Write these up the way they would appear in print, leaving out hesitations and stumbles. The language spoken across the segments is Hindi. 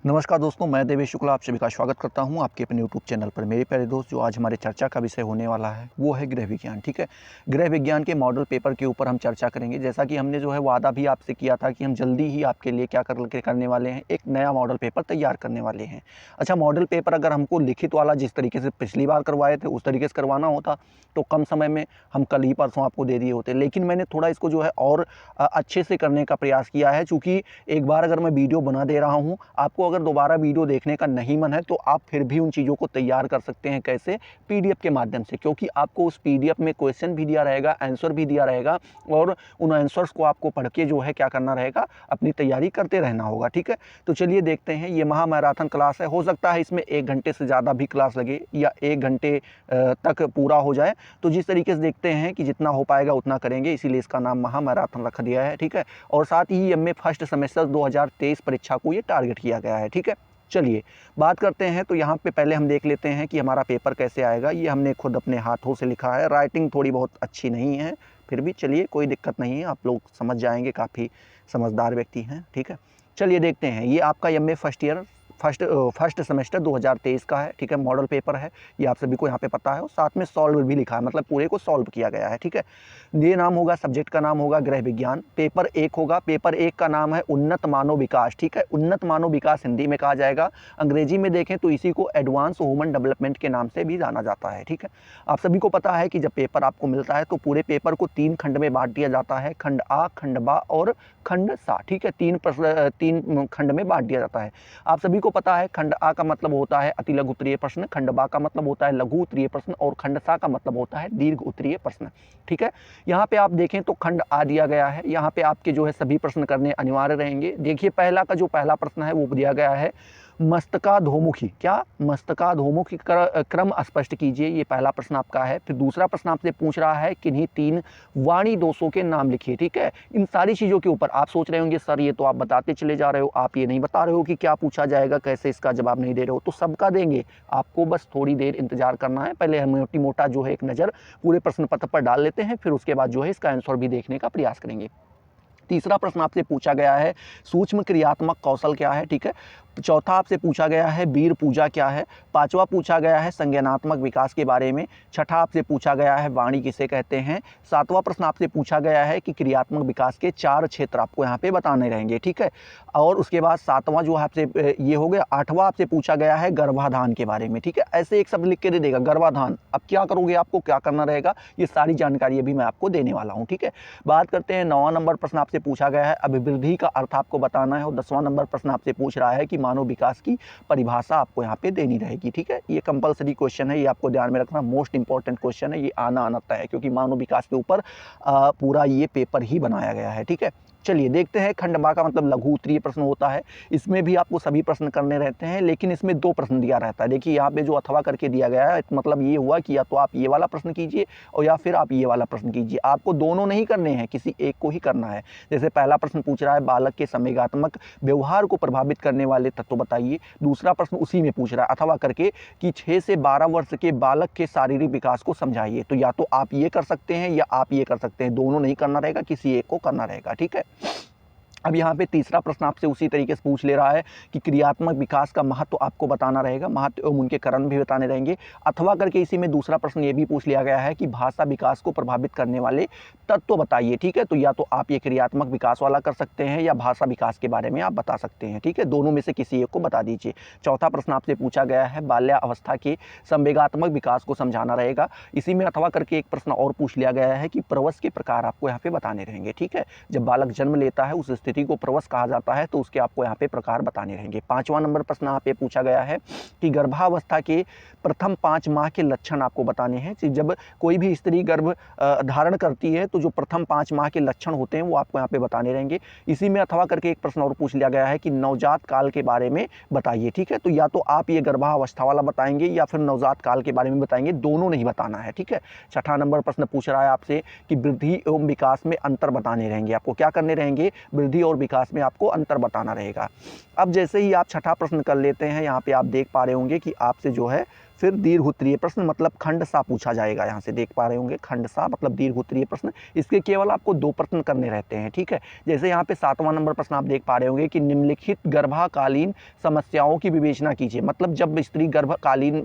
नमस्कार दोस्तों, मैं देवेश शुक्ला आप सभी का स्वागत करता हूं आपके अपने यूट्यूब चैनल पर। मेरे प्यारे दोस्त, जो आज हमारे चर्चा का विषय होने वाला है वो है गृह विज्ञान। ठीक है, गृह विज्ञान के मॉडल पेपर के ऊपर हम चर्चा करेंगे। जैसा कि हमने जो है वादा भी आपसे किया था कि हम जल्दी ही आपके लिए क्या करने वाले हैं, एक नया मॉडल पेपर तैयार करने वाले हैं। अच्छा, मॉडल पेपर अगर हमको लिखित वाला जिस तरीके से पिछली बार करवाए थे उस तरीके से करवाना होता तो कम समय में हम कल ही परसों आपको दे दिए होते, लेकिन मैंने थोड़ा इसको जो है और अच्छे से करने का प्रयास किया है। चूँकि एक बार अगर मैं वीडियो बना दे रहा हूँ, आपको अगर दोबारा वीडियो देखने का नहीं मन है तो आप फिर भी उन चीज़ों को तैयार कर सकते हैं। कैसे? पीडीएफ के माध्यम से, क्योंकि आपको उस पीडीएफ में क्वेश्चन भी दिया रहेगा, आंसर भी दिया रहेगा और उन आंसर्स को आपको पढ़ के जो है क्या करना रहेगा, अपनी तैयारी करते रहना होगा। ठीक है, तो चलिए देखते हैं। ये महा मैराथन क्लास है, हो सकता है इसमें 1 घंटे से ज़्यादा भी क्लास लगे या 1 घंटे तक पूरा हो जाए। तो जिस तरीके से देखते हैं कि जितना हो पाएगा उतना करेंगे, इसीलिए इसका नाम महा मैराथन रख दिया है। ठीक है, और साथ ही एमए फर्स्ट सेमेस्टर 2023 परीक्षा को ये टारगेट किया गया है। ठीक है, चलिए बात करते हैं। तो यहाँ पे पहले हम देख लेते हैं कि हमारा पेपर कैसे आएगा। ये हमने खुद अपने हाथों से लिखा है, राइटिंग थोड़ी बहुत अच्छी नहीं है, फिर भी चलिए कोई दिक्कत नहीं है, आप लोग समझ जाएंगे, काफ़ी समझदार व्यक्ति हैं। ठीक है, चलिए देखते हैं। ये आपका एमए फर्स्ट सेमेस्टर 2023 का है। ठीक है, मॉडल पेपर है, ये आप सभी को यहाँ पे पता है, और साथ में सॉल्व भी लिखा है, मतलब पूरे को सॉल्व किया गया है। ठीक है, ये नाम होगा, सब्जेक्ट का नाम होगा गृह विज्ञान। पेपर 1 होगा, पेपर 1 का नाम है उन्नत मानव विकास। ठीक है, उन्नत मानव विकास हिंदी में कहा जाएगा, अंग्रेजी में देखें तो इसी को एडवांस ह्यूमन डेवलपमेंट के नाम से भी जाना जाता है। ठीक है, आप सभी को पता है कि जब पेपर आपको मिलता है तो पूरे पेपर को 3 खंड में बांट दिया जाता है, खंड आ, खंड बा और खंड सा। ठीक है, 3 खंड में बांट दिया जाता है। आप सभी को पता है खंड आ का मतलब होता है अति लघु उत्तरीय प्रश्न, खंड बा का मतलब होता है लघु उत्तरीय प्रश्न और खंड सा का मतलब होता है दीर्घ उत्तरीय प्रश्न। ठीक है, यहाँ पे आप देखें तो खंड आ दिया गया है, यहाँ पे आपके जो है सभी प्रश्न करने अनिवार्य रहेंगे। देखिए पहला का जो पहला प्रश्न है वो दिया गया है, मस्तकाधोमुखी, क्या मस्तकाधोमुखी क्रम स्पष्ट कीजिए, ये पहला प्रश्न आपका है। फिर दूसरा प्रश्न आपसे पूछ रहा है किन्हीं 3 वाणी दोषों के नाम लिखिए। ठीक है, इन सारी चीज़ों के ऊपर आप सोच रहे होंगे सर ये तो आप बताते चले जा रहे हो, आप ये नहीं बता रहे हो कि क्या पूछा जाएगा, कैसे इसका जवाब नहीं दे रहे हो। तो सबका देंगे, आपको बस थोड़ी देर इंतजार करना है। पहले हम मोटी मोटा जो है एक नज़र पूरे प्रश्न पत्र पर डाल लेते हैं, फिर उसके बाद जो है इसका आंसर भी देखने का प्रयास करेंगे। तीसरा प्रश्न आपसे पूछा गया है सूक्ष्म क्रियात्मक कौशल क्या है। ठीक है, चौथा आपसे पूछा गया है वीर पूजा क्या है। पांचवा पूछा गया है संज्ञानात्मक विकास के बारे में। छठा आपसे पूछा गया है वाणी किसे कहते हैं। सातवां प्रश्न आपसे पूछा गया है कि क्रियात्मक विकास के 4 क्षेत्र आपको यहाँ पे बताने रहेंगे। ठीक है, और उसके बाद सातवां जो आपसे ये हो गया, आठवां आपसे पूछा गया है गर्भाधान के बारे में। ठीक है, ऐसे एक शब्द लिख के दे देगा गर्भाधान, अब क्या करोगे, आपको क्या करना रहेगा, ये सारी जानकारी अभी मैं आपको देने वाला हूँ। ठीक है, बात करते हैं 9वां नंबर प्रश्न आपसे पूछा गया है अभिवृद्धि का अर्थ आपको बताना है, और 10वां नंबर प्रश्न आपसे पूछ रहा है कि मानव विकास की परिभाषा आपको यहाँ पे देनी रहेगी। ठीक है, ये कंपलसरी क्वेश्चन है, ये आपको ध्यान में रखना, मोस्ट इंपॉर्टेंट क्वेश्चन है, ये आना तय है, क्योंकि मानव विकास के ऊपर पूरा ये पेपर ही बनाया गया है। ठीक है, चलिए देखते हैं। खंड बा का मतलब लघु उत्तरीय प्रश्न होता है, इसमें भी आपको सभी प्रश्न करने रहते हैं, लेकिन इसमें 2 प्रश्न दिया रहता है। देखिए यहाँ पे जो अथवा करके दिया गया है, मतलब ये हुआ कि या तो आप ये वाला प्रश्न कीजिए और या फिर आप ये वाला प्रश्न कीजिए, आपको दोनों नहीं करने हैं, किसी एक को ही करना है। जैसे पहला प्रश्न पूछ रहा है बालक के संवेगात्मक व्यवहार को प्रभावित करने वाले तत्व बताइए, दूसरा प्रश्न उसी में पूछ रहा है अथवा करके कि 6 से 12 वर्ष के बालक के शारीरिक विकास को समझाइए। तो या तो आप ये कर सकते हैं या आप ये कर सकते हैं, दोनों नहीं करना रहेगा, किसी एक को करना रहेगा। ठीक है, अब यहाँ पे तीसरा प्रश्न आपसे उसी तरीके से पूछ ले रहा है कि क्रियात्मक विकास का महत्व आपको बताना रहेगा, महत्व एवं उनके कारण भी बताने रहेंगे। अथवा करके इसी में दूसरा प्रश्न ये भी पूछ लिया गया है कि भाषा विकास को प्रभावित करने वाले तत्व बताइए। ठीक है, तो या तो आप ये क्रियात्मक विकास वाला कर सकते हैं या भाषा विकास के बारे में आप बता सकते हैं। ठीक है, दोनों में से किसी एक को बता दीजिए। चौथा प्रश्न आपसे पूछा गया है बाल्यावस्था के संवेगात्मक विकास को समझाना रहेगा, इसी में अथवा करके एक प्रश्न और पूछ लिया गया है कि प्रवस के प्रकार आपको यहाँ पे बताने रहेंगे। ठीक है, जब बालक जन्म लेता है उस स्थिति को प्रवस कहा जाता है, तो उसके आपको यहाँ पे प्रकार बताने रहेंगे। 5वां नंबर प्रश्न यहाँ पे पूछा गया है कि गर्भावस्था के प्रथम 5 माह के लक्षण आपको बताने हैं। जब कोई भी स्त्री गर्भ धारण करती है तो जो प्रथम 5 माह के लक्षण होते हैं वो आपको यहाँ पे बताने रहेंगे। इसी में अथवा करके एक प्रश्न और पूछ लिया गया है कि नवजात काल के बारे में बताइए। ठीक है, तो या तो आप ये गर्भावस्था वाला बताएंगे या फिर नवजात काल के बारे में बताएंगे, दोनों नहीं बताना है। ठीक है, 6वां नंबर प्रश्न पूछ रहा है आपसे कि वृद्धि एवं विकास में अंतर बताने रहेंगे, आपको क्या करने रहेंगे, वृद्धि और विकास में आपको अंतर बताना रहेगा। अब जैसे ही आप 6ठा प्रश्न कर लेते हैं, यहाँ पे आप देख पा रहे होंगे कि आपसे जो है फिर दीर्घ उत्तरीय प्रश्न मतलब खंड सा पूछा जाएगा, यहाँ से देख पा रहे होंगे खंड सा मतलब दीर्घ उत्तरीय प्रश्न। इसके केवल आपको 2 प्रश्न करने रहते हैं, ठीक है। जैसे यहाँ पे 7वां नंबर प्रश्न आप देख पा रहे होंगे कि निम्नलिखित गर्भाकालीन समस्याओं की विवेचना कीजिए। मतलब जब स्त्री गर्भकालीन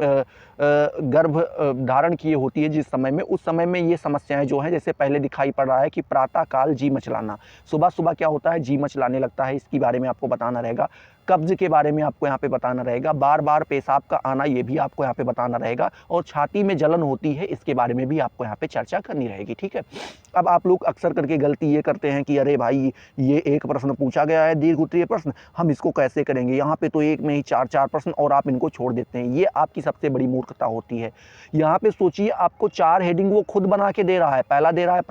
गर्भ धारण किए होती है जिस समय में, उस समय में ये समस्याएं जो हैं, जैसे पहले दिखाई पड़ रहा है कि प्रातःकाल जी मचलाना, सुबह सुबह क्या होता है, जी मचलाने लगता है, इसके बारे में आपको बताना रहेगा। कब्ज के बारे में आपको यहाँ पे बताना रहेगा। बार बार पेशाब का आना, ये भी आपको यहाँ पे बताना रहेगा। और छाती में जलन होती है, इसके बारे में भी आपको यहाँ पे चर्चा करनी रहेगी, ठीक है। अब आप लोग अक्सर करके गलती ये करते हैं कि अरे भाई ये एक प्रश्न पूछा गया है दीर्घ उत्तरीय प्रश्न, हम इसको कैसे करेंगे, यहाँ पे तो एक में ही 4-4 प्रश्न और आप इनको छोड़ देते हैं। ये आपकी सबसे बड़ी मूर्खता होती है। यहाँ पे सोचिए, आपको 4 हेडिंग वो खुद बना के दे रहा है। पहला दे रहा है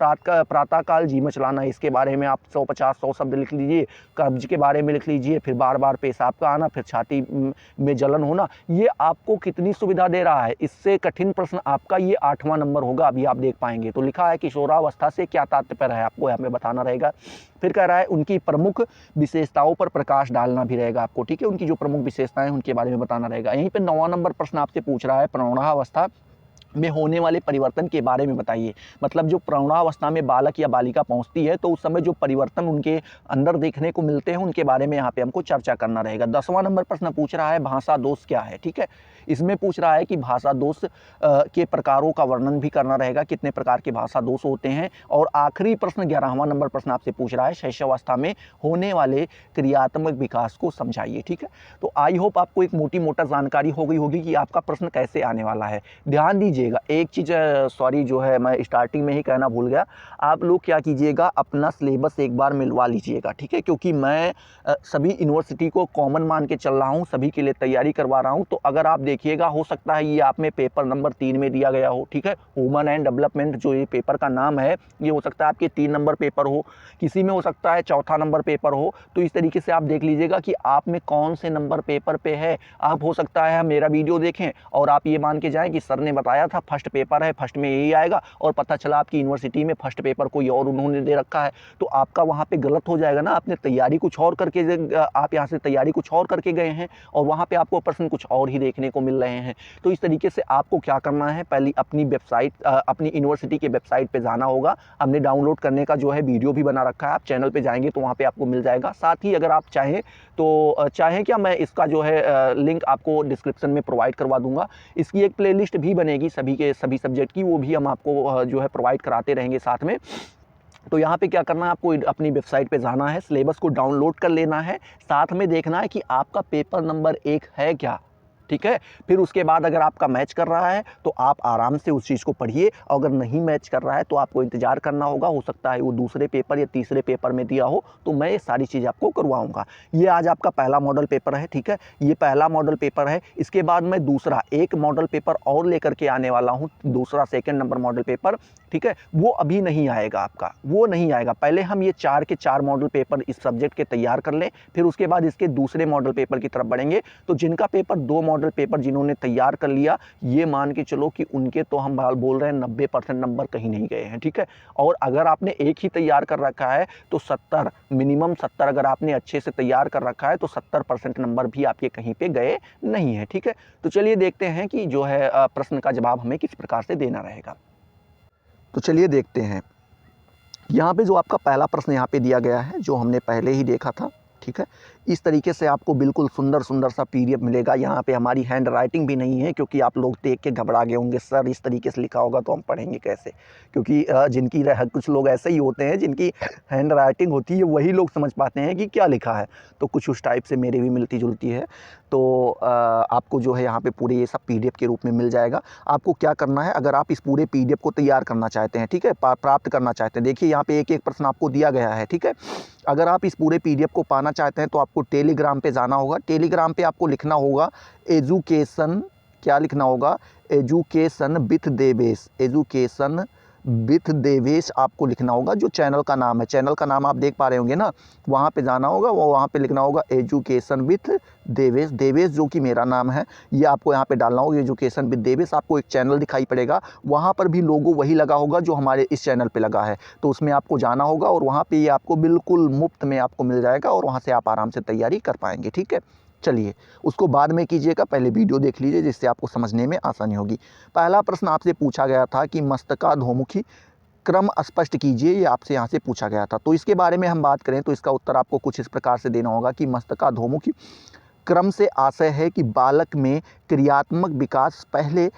प्रातःकाल जी मचलाना, इसके बारे में आप 100 शब्द लिख लीजिए। कब्ज के बारे में लिख लीजिए, फिर बार बार पेशाब का आना, फिर छाती में जलन होना। ये आपको कितनी सुविधा दे रहा है। इससे कठिन प्रश्न आपका ये 8वां नंबर होगा, अभी आप देख पाएंगे। तो लिखा है किशोरावस्था से क्या तात्पर्य है, आपको यहाँ पे बताना रहेगा। फिर कह रहा है उनकी प्रमुख विशेषताओं पर प्रकाश डालना भी रहेगा आपको, ठीक है। उनकी जो प्रमुख विशेषताएं हैं उनके बारे में बताना रहेगा। यहीं पे 9वां नंबर प्रश्न आपसे पूछ रहा है प्रौढ़ावस्था में होने वाले परिवर्तन के बारे में बताइए। मतलब जो प्रौढ़ावस्था में बालक या बालिका पहुंचती है, तो उस समय जो परिवर्तन उनके अंदर देखने को मिलते हैं, उनके बारे में यहाँ पे हमको चर्चा करना रहेगा। 10वां नंबर प्रश्न पूछ रहा है भाषा दोष क्या है, ठीक है। इसमें पूछ रहा है कि भाषा दोष के प्रकारों का वर्णन भी करना रहेगा, कितने प्रकार के भाषा दोष होते हैं। और आखिरी प्रश्न 11वां नंबर प्रश्न आपसे पूछ रहा है शैशवावस्था में होने वाले क्रियात्मक विकास को समझाइए, ठीक है। तो आई होप आपको एक मोटी मोटा जानकारी हो गई होगी कि आपका प्रश्न कैसे आने वाला है। ध्यान दीजिएगा एक चीज़, सॉरी जो है मैं स्टार्टिंग में ही कहना भूल गया, आप लोग क्या कीजिएगा, अपना सिलेबस एक बार मिलवा लीजिएगा, ठीक है। क्योंकि मैं सभी यूनिवर्सिटी को कॉमन मान के चल रहा हूँ, सभी के लिए तैयारी करवा रहा हूँ। तो अगर आप देखिएगा, हो सकता है ये आप में पेपर नंबर 3 में दिया गया हो, ठीक है। वुमन एंड डेवलपमेंट जो ये पेपर का नाम है, ये हो सकता है आपके 3 नंबर पेपर हो, किसी में हो सकता है 4था नंबर पेपर हो। तो इस तरीके से आप देख लीजिएगा कि आप में कौन से नंबर पेपर पे है। आप हो सकता है मेरा वीडियो देखें और आप ये मान के जाएं कि सर ने बताया था फर्स्ट पेपर है, फर्स्ट में यही आएगा, और पता चला आपकी यूनिवर्सिटी में फर्स्ट पेपर कोई और उन्होंने दे रखा है। तो आपका वहाँ पे गलत हो जाएगा ना। आपने तैयारी कुछ और करके, आप यहाँ से तैयारी कुछ और करके गए हैं और वहाँ पे आपको प्रश्न कुछ और ही देखने को मिल रहे हैं। तो इस तरीके से आपको क्या करना है, पहले अपनी वेबसाइट, अपनी यूनिवर्सिटी के वेबसाइट पे जाना होगा। हमने डाउनलोड करने का जो है वीडियो भी बना रखा है, आप चैनल पे जाएंगे तो वहाँ पे आपको मिल जाएगा। साथ ही अगर आप चाहें तो चाहें क्या, मैं इसका जो है लिंक आपको डिस्क्रिप्शन में प्रोवाइड करवा दूंगा। इसकी एक प्लेलिस्ट भी बनेगी सभी सब्जेक्ट की, वो भी हम आपको जो है प्रोवाइड कराते रहेंगे साथ में। तो यहाँ पे क्या करना है, आपको अपनी वेबसाइट पे जाना है, सिलेबस को डाउनलोड कर लेना है, साथ में देखना है कि आपका पेपर नंबर 1 है क्या, ठीक है। फिर उसके बाद अगर आपका मैच कर रहा है तो आप आराम से उस चीज़ को पढ़िए, और अगर नहीं मैच कर रहा है तो आपको इंतजार करना होगा। हो सकता है वो दूसरे पेपर या तीसरे पेपर में दिया हो, तो मैं ये सारी चीज़ आपको करवाऊंगा। ये आज आपका पहला मॉडल पेपर है, ठीक है। ये पहला मॉडल पेपर है। इसके बाद मैं दूसरा एक मॉडल पेपर और लेकर के आने वाला हूँ, दूसरा 2nd नंबर मॉडल पेपर, ठीक है। वो अभी नहीं आएगा आपका, वो नहीं आएगा। पहले हम ये 4 के 4 मॉडल पेपर इस सब्जेक्ट के तैयार कर लें, फिर उसके बाद इसके दूसरे मॉडल पेपर की तरफ बढ़ेंगे। तो जिनका पेपर 2 मॉडल पेपर जिन्होंने तैयार कर लिया, ये मान के चलो कि उनके तो हम बोल रहे हैं 90% नंबर कहीं नहीं गए हैं, ठीक है। और अगर आपने एक ही तैयार कर रखा है तो 70, मिनिमम 70 अगर आपने अच्छे से तैयार कर रखा है तो 70% नंबर भी आपके कहीं पे गए नहीं है, ठीक है। तो चलिए देखते हैं कि जो है प्रश्न का जवाब हमें किस प्रकार से देना रहेगा। तो चलिए देखते हैं। यहाँ पे जो आपका पहला प्रश्न यहाँ पे दिया गया है, जो हमने पहले ही देखा था, ठीक है। इस तरीके से आपको बिल्कुल सुंदर सुंदर सा PDF मिलेगा। यहाँ पे हमारी हैंड राइटिंग भी नहीं है, क्योंकि आप लोग देख के घबरा गए होंगे, सर इस तरीके से लिखा होगा तो हम पढ़ेंगे कैसे। क्योंकि जिनकी कुछ लोग ऐसे ही होते हैं जिनकी हैंड राइटिंग होती है, वही लोग समझ पाते हैं कि क्या लिखा है। तो कुछ उस टाइप से मेरी भी मिलती जुलती है। तो आपको जो है यहाँ पे पूरे ये सब PDF के रूप में मिल जाएगा। आपको क्या करना है, अगर आप इस पूरे PDF को तैयार करना चाहते हैं, ठीक है, प्राप्त करना चाहते हैं, देखिए यहाँ पे एक एक प्रश्न आपको दिया गया है, ठीक है। अगर आप इस पूरे PDF को पाना चाहते हैं तो आपको टेलीग्राम पे जाना होगा। टेलीग्राम पे आपको लिखना होगा एजुकेशन, क्या लिखना होगा, education with Devesh, education with Devesh आपको लिखना होगा। जो चैनल का नाम है, चैनल का नाम आप देख पा रहे होंगे ना, वहाँ पे जाना होगा, वो वहाँ पे लिखना होगा एजुकेशन विथ देवेश, देवेश जो कि मेरा नाम है, ये आपको यहाँ पे डालना होगा, एजुकेशन विथ देवेश। आपको एक चैनल दिखाई पड़ेगा, वहाँ पर भी लोगो वही लगा होगा जो हमारे इस चैनल पे लगा है। तो उसमें आपको जाना होगा और वहाँ पे ये आपको बिल्कुल मुफ्त में आपको मिल जाएगा, और वहाँ से आप आराम से तैयारी कर पाएंगे, ठीक है। चलिए उसको बाद में कीजिएगा, पहले वीडियो देख लीजिए जिससे आपको समझने में आसानी होगी। पहला प्रश्न आपसे पूछा गया था कि मस्तकाधोमुखी क्रम स्पष्ट कीजिए, ये आपसे यहाँ से पूछा गया था। तो इसके बारे में हम बात करें तो इसका उत्तर आपको कुछ इस प्रकार से देना होगा कि मस्तकाधोमुखी क्रम से आशय है कि बालक में क्रियात्मक विकास पहले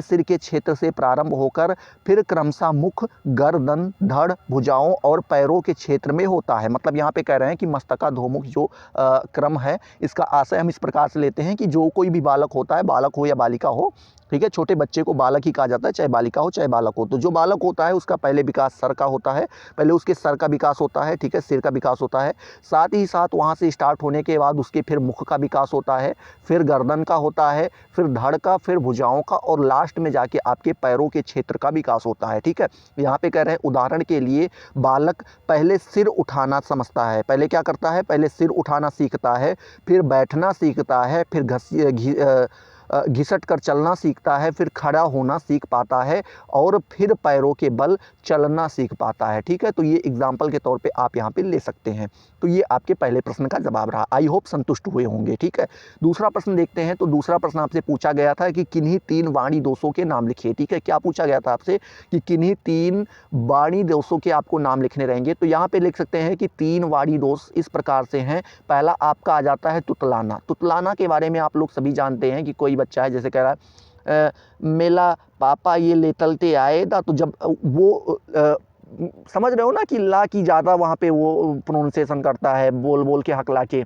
सिर के क्षेत्र से प्रारंभ होकर फिर क्रमशः मुख, गर्दन, धड़, भुजाओं और पैरों के क्षेत्र में होता है। मतलब यहाँ पे कह रहे हैं कि मस्तकाधोमुख जो क्रम है, इसका आशय हम इस प्रकार से लेते हैं कि जो कोई भी बालक होता है, बालक हो या बालिका हो, ठीक है, छोटे बच्चे को बालक ही कहा जाता है, चाहे बालिका हो चाहे बालक हो। तो जो बालक होता है उसका पहले विकास सर का होता है, पहले उसके सर का विकास होता है, ठीक है, सिर का विकास होता है। साथ ही साथ वहाँ से स्टार्ट होने के बाद उसके फिर मुख का विकास होता है, फिर गर्दन का होता है, फिर धड़ का, फिर भुजाओं का और लास्ट में जाके आपके पैरों के क्षेत्र का विकास होता है, ठीक है। यहाँ पे कह रहे हैं उदाहरण के लिए बालक पहले सिर उठाना समझता है, पहले क्या करता है, पहले सिर उठाना सीखता है, फिर बैठना सीखता है, फिर घिसट कर चलना सीखता है, फिर खड़ा होना सीख पाता है और फिर पैरों के बल चलना सीख पाता है, ठीक है। तो ये एग्जाम्पल के तौर पे आप यहाँ पे ले सकते हैं। तो ये आपके पहले प्रश्न का जवाब रहा। आई होप संतुष्ट हुए होंगे, ठीक है। दूसरा प्रश्न देखते हैं। तो दूसरा प्रश्न आपसे पूछा गया था कि किन्हीं 3 वाणी दोषों के नाम लिखिए, ठीक है। क्या पूछा गया था आपसे कि किन्हीं 3 वाणी दोषों के आपको नाम लिखने रहेंगे। तो यहाँ पे लिख सकते हैं कि 3 वाणी दोष इस प्रकार से हैं। पहला आपका आ जाता है तुतलाना। तुतलाना के बारे में आप लोग सभी जानते हैं कि कोई बच्चा है जैसे कह रहा है मेला पापा ये ले तलते आए था, तो जब वो समझ रहे हो ना कि ला की ज़्यादा वहाँ पे वो प्रोनाउंसिएशन करता है, बोल बोल के हकला के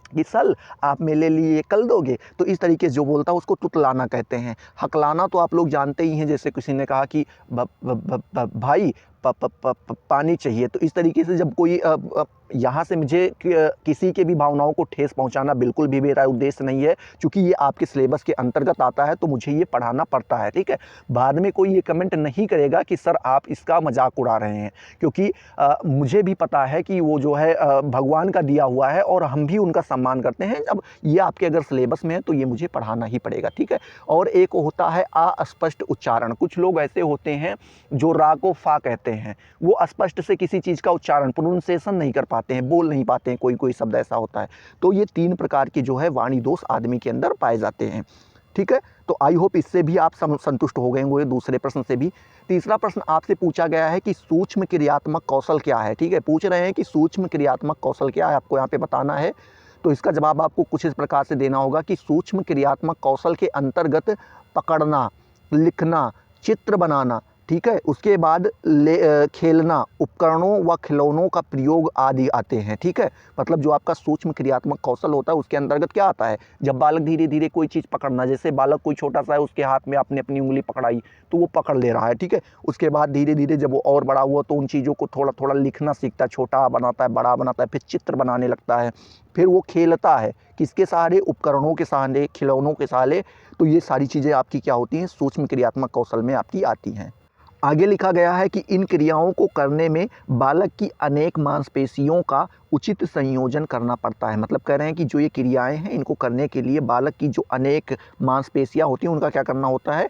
कि सल आप मेरे लिए कल दोगे, तो इस तरीके से जो बोलता है उसको तुतलाना कहते हैं। हकलाना तो आप लोग जानते ही हैं, जैसे किसी ने कहा कि भाई पानी चाहिए, तो इस तरीके से जब कोई यहाँ से मुझे किसी के भी भावनाओं को ठेस पहुँचाना बिल्कुल भी मेरा उद्देश्य नहीं है, क्योंकि ये आपके सिलेबस के अंतर्गत आता है तो मुझे ये पढ़ाना पड़ता है, ठीक है। बाद में कोई ये कमेंट नहीं करेगा कि सर आप इसका मजाक उड़ा रहे हैं, क्योंकि मुझे भी पता है कि वो जो है भगवान का दिया हुआ है और हम भी उनका सम्मान करते हैं। अब ये आपके अगर सिलेबस में है तो ये मुझे पढ़ाना ही पड़ेगा, ठीक है। और एक होता है अस्पष्ट उच्चारण। कुछ लोग ऐसे होते हैं जो रा को फा कहते हैं, वो अस्पष्ट से किसी चीज़ का उच्चारण प्रोनाउंसिएशन नहीं कर पाते हैं, बोल नहीं पाते हैं, कोई कोई शब्द ऐसा होता है। तो ये 3 प्रकार के जो है वाणी दोष आदमी के अंदर पाए जाते हैं, ठीक है। तो आई होप इससे भी आप संतुष्ट हो गए होंगे, दूसरे प्रश्न से भी। तीसरा प्रश्न आपसे पूछा गया है कि सूक्ष्म क्रियात्मक कौशल क्या है, ठीक है। पूछ रहे हैं कि सूक्ष्म क्रियात्मक कौशल क्या है, आपको यहाँ पे बताना है। तो इसका जवाब आपको कुछ इस प्रकार से देना होगा कि सूक्ष्म क्रियात्मक कौशल के अंतर्गत पकड़ना, लिखना, चित्र बनाना, ठीक है, उसके बाद खेलना, उपकरणों व खिलौनों का प्रयोग आदि आते हैं, ठीक है। मतलब जो आपका सूक्ष्म क्रियात्मक कौशल होता है उसके अंतर्गत क्या आता है, जब बालक धीरे धीरे कोई चीज़ पकड़ना, जैसे बालक कोई छोटा सा है उसके हाथ में आपने अपनी उंगली पकड़ाई तो वो पकड़ ले रहा है, ठीक है। उसके बाद धीरे धीरे जब वो और बड़ा हुआ तो उन चीज़ों को थोड़ा थोड़ा लिखना सीखता है, छोटा बनाता है, बड़ा बनाता है, फिर चित्र बनाने लगता है, फिर वो खेलता है, किसके सहारे, उपकरणों के सहारे, खिलौनों के सहारे। तो ये सारी चीज़ें आपकी क्या होती हैं, सूक्ष्म क्रियात्मक कौशल में आपकी आती हैं। आगे लिखा गया है कि इन क्रियाओं को करने में बालक की अनेक मांसपेशियों का उचित संयोजन करना पड़ता है। मतलब कह रहे हैं कि जो ये क्रियाएं हैं इनको करने के लिए बालक की जो अनेक मांसपेशियां होती हैं उनका क्या करना होता है,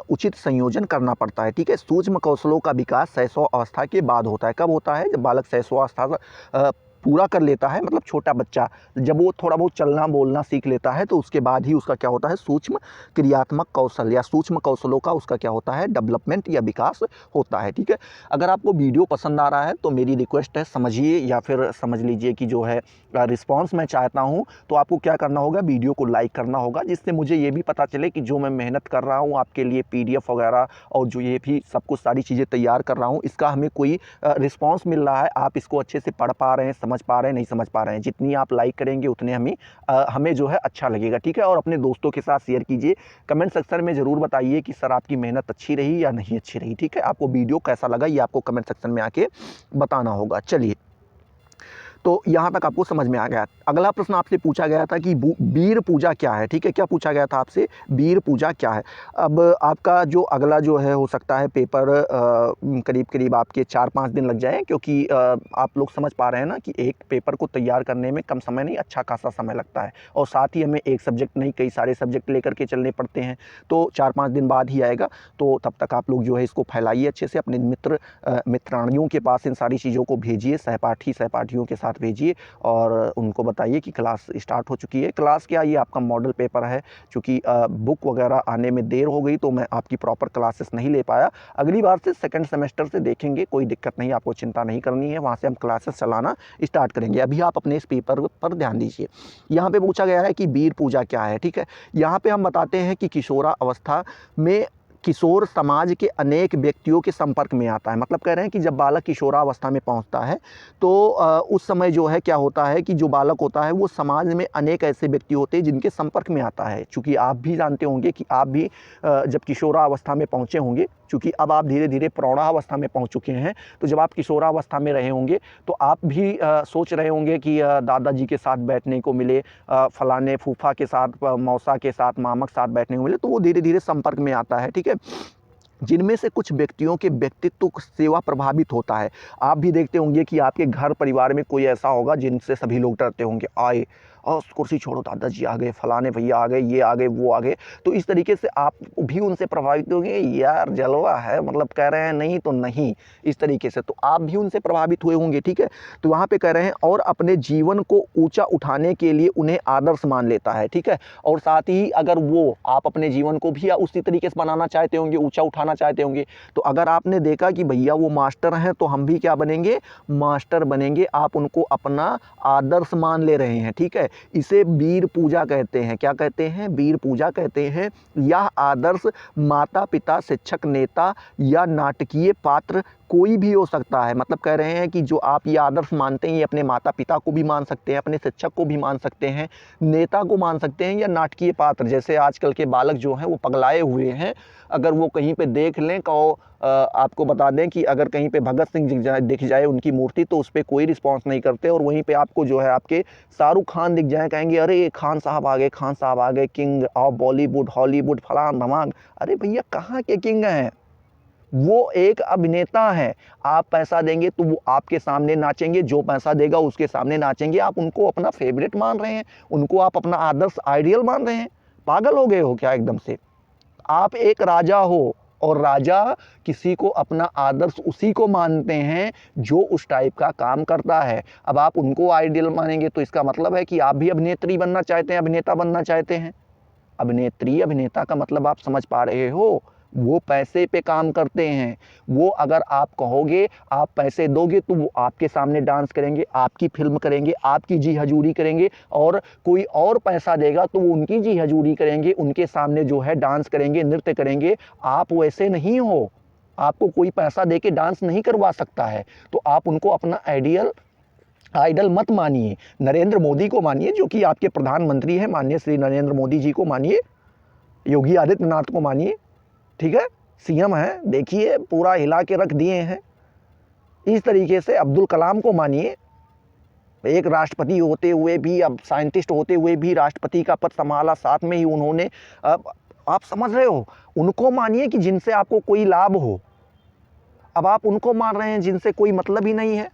उचित संयोजन करना पड़ता है, ठीक है। सूक्ष्म कौशलों का विकास शैशव अवस्था के बाद होता है। कब होता है, जब बालक शैशव अवस्था पूरा कर लेता है, मतलब छोटा बच्चा जब वो थोड़ा बहुत चलना बोलना सीख लेता है तो उसके बाद ही उसका क्या होता है, सूक्ष्म क्रियात्मक कौशल या सूक्ष्म कौशलों का उसका क्या होता है, डेवलपमेंट या विकास होता है, ठीक है। अगर आपको वीडियो पसंद आ रहा है तो मेरी रिक्वेस्ट है समझिए, या फिर समझ लीजिए कि जो है रिस्पॉन्स मैं चाहता हूँ, तो आपको क्या करना होगा, वीडियो को लाइक करना होगा, जिससे मुझे ये भी पता चले कि जो मैं मेहनत कर रहा हूँ आपके लिए PDF वगैरह और जो ये भी सब कुछ सारी चीज़ें तैयार कर रहा हूँ, इसका हमें कोई रिस्पॉन्स मिल रहा है, आप इसको अच्छे से पढ़ पा रहे हैं, समझ पा रहे हैं, नहीं समझ पा रहे हैं। जितनी आप लाइक करेंगे उतने हमें जो है अच्छा लगेगा, ठीक है। और अपने दोस्तों के साथ शेयर कीजिए। कमेंट सेक्शन में ज़रूर बताइए कि सर आपकी मेहनत अच्छी रही या नहीं अच्छी रही, ठीक है। आपको वीडियो कैसा लगा ये आपको कमेंट सेक्शन में आके बताना होगा। चलिए, तो यहाँ तक आपको समझ में आ गया। अगला प्रश्न आपसे पूछा गया था कि वीर पूजा क्या है, ठीक है। क्या पूछा गया था आपसे, वीर पूजा क्या है। अब आपका जो अगला जो है हो सकता है पेपर करीब करीब आपके 4-5 दिन लग जाए, क्योंकि आप लोग समझ पा रहे हैं ना कि एक पेपर को तैयार करने में कम समय नहीं, अच्छा खासा समय लगता है, और साथ ही हमें एक सब्जेक्ट नहीं कई सारे सब्जेक्ट लेकर के चलने पड़ते हैं। तो 4-5 दिन बाद ही आएगा, तो तब तक आप लोग जो है इसको फैलाइए अच्छे से, अपने मित्राणियों के पास इन सारी चीज़ों को भेजिए, सहपाठियों के साथ साथ भेजिए और उनको बताइए कि क्लास स्टार्ट हो चुकी है। क्लास क्या, ये आपका मॉडल पेपर है, चूँकि बुक वगैरह आने में देर हो गई तो मैं आपकी प्रॉपर क्लासेस नहीं ले पाया। अगली बार से सेकंड सेमेस्टर से देखेंगे, कोई दिक्कत नहीं, आपको चिंता नहीं करनी है, वहाँ से हम क्लासेस चलाना स्टार्ट करेंगे। अभी आप अपने इस पेपर पर ध्यान दीजिए। यहाँ पे पूछा गया है कि वीर पूजा क्या है, ठीक है। यहाँ पे हम बताते हैं कि किशोरा अवस्था में किशोर समाज के अनेक व्यक्तियों के संपर्क में आता है। मतलब कह रहे हैं कि जब बालक किशोरावस्था में पहुंचता है तो उस समय जो है क्या होता है कि जो बालक होता है वो समाज में अनेक ऐसे व्यक्ति होते हैं जिनके संपर्क में आता है। चूँकि आप भी जानते होंगे कि आप भी जब किशोरावस्था में पहुँचे होंगे, चूँकि अब आप धीरे धीरे प्रौढ़ावस्था में पहुँच चुके हैं, तो जब आप किशोरावस्था में रहे होंगे तो आप भी सोच रहे होंगे कि दादाजी के साथ बैठने को मिले, फलाने फूफा के साथ, मौसा के साथ, मामा के साथ बैठने को मिले, तो वो धीरे धीरे संपर्क में आता है, ठीक है। जिनमें से कुछ व्यक्तियों के व्यक्तित्व से वह प्रभावित होता है। आप भी देखते होंगे कि आपके घर परिवार में कोई ऐसा होगा जिनसे सभी लोग डरते होंगे, आए और कुर्सी छोड़ो, दादाजी आ गए, फलाने भैया आ गए, ये आ गए, वो आ गए। तो इस तरीके से आप भी उनसे प्रभावित होंगे, यार जलवा है, मतलब कह रहे हैं नहीं तो नहीं, इस तरीके से तो आप भी उनसे प्रभावित हुए होंगे, ठीक है। तो वहाँ पे कह रहे हैं और अपने जीवन को ऊंचा उठाने के लिए उन्हें आदर्श मान लेता है, ठीक है। और साथ ही अगर वो आप अपने जीवन को भी उसी तरीके से बनाना चाहते होंगे, ऊंचा उठाना चाहते होंगे, तो अगर आपने देखा कि भैया वो मास्टर हैं तो हम भी क्या बनेंगे, मास्टर बनेंगे, आप उनको अपना आदर्श मान ले रहे हैं, ठीक है। इसे वीर पूजा कहते हैं। क्या कहते हैं, वीर पूजा कहते हैं। यह आदर्श माता पिता, शिक्षक, नेता या नाटकीय पात्र कोई भी हो सकता है। मतलब कह रहे हैं कि जो आप ये आदर्श मानते हैं, ये अपने माता पिता को भी मान सकते हैं, अपने शिक्षक को भी मान सकते हैं, नेता को मान सकते हैं, या नाटकीय पात्र, जैसे आजकल के बालक जो हैं वो पगलाए हुए हैं। अगर वो कहीं पे देख लें तो आपको बता दें कि अगर कहीं पे भगत सिंह दिख जाए उनकी मूर्ति, तो उस पर कोई रिस्पॉन्स नहीं करते, और वहीं पे आपको जो है आपके शाहरुख खान दिख जाए, कहेंगे अरे खान साहब आ गए, खान साहब आ गए, किंग ऑफ बॉलीवुड, हॉलीवुड, फलान धमाक। अरे भैया कहाँ के किंग हैं, वो एक अभिनेता है। आप पैसा देंगे तो वो आपके सामने नाचेंगे, जो पैसा देगा उसके सामने नाचेंगे। आप उनको अपना फेवरेट मान रहे हैं, उनको आप अपना आदर्श आइडियल मान रहे हैं। पागल हो गए हो क्या एकदम से। आप एक राजा हो, और राजा किसी को अपना आदर्श उसी को मानते हैं जो उस टाइप का काम करता है। अब आप उनको आइडियल मानेंगे तो इसका मतलब है कि आप भी अभिनेत्री बनना चाहते हैं, अभिनेता बनना चाहते हैं। अभिनेत्री अभिनेता का मतलब आप समझ पा रहे हो, वो पैसे पे काम करते हैं। वो अगर आप कहोगे, आप पैसे दोगे तो वो आपके सामने डांस करेंगे, आपकी फिल्म करेंगे, आपकी जी हजूरी करेंगे, और कोई और पैसा देगा तो वो उनकी जी हजूरी करेंगे, उनके सामने जो है डांस करेंगे, नृत्य करेंगे। आप वैसे नहीं हो, आपको कोई पैसा दे के डांस नहीं करवा सकता है, तो आप उनको अपना आइडल मत मानिए। नरेंद्र मोदी को मानिए, जो कि आपके प्रधानमंत्री हैं, माननीय श्री नरेंद्र मोदी जी को मानिए, योगी आदित्यनाथ को मानिए, ठीक है, सीएम है, देखिए पूरा हिला के रख दिए हैं। इस तरीके से अब्दुल कलाम को मानिए, एक राष्ट्रपति होते हुए भी, अब साइंटिस्ट होते हुए भी राष्ट्रपति का पद संभाला, साथ में ही उन्होंने, अब आप समझ रहे हो, उनको मानिए कि जिनसे आपको कोई लाभ हो। अब आप उनको मान रहे हैं जिनसे कोई मतलब ही नहीं है।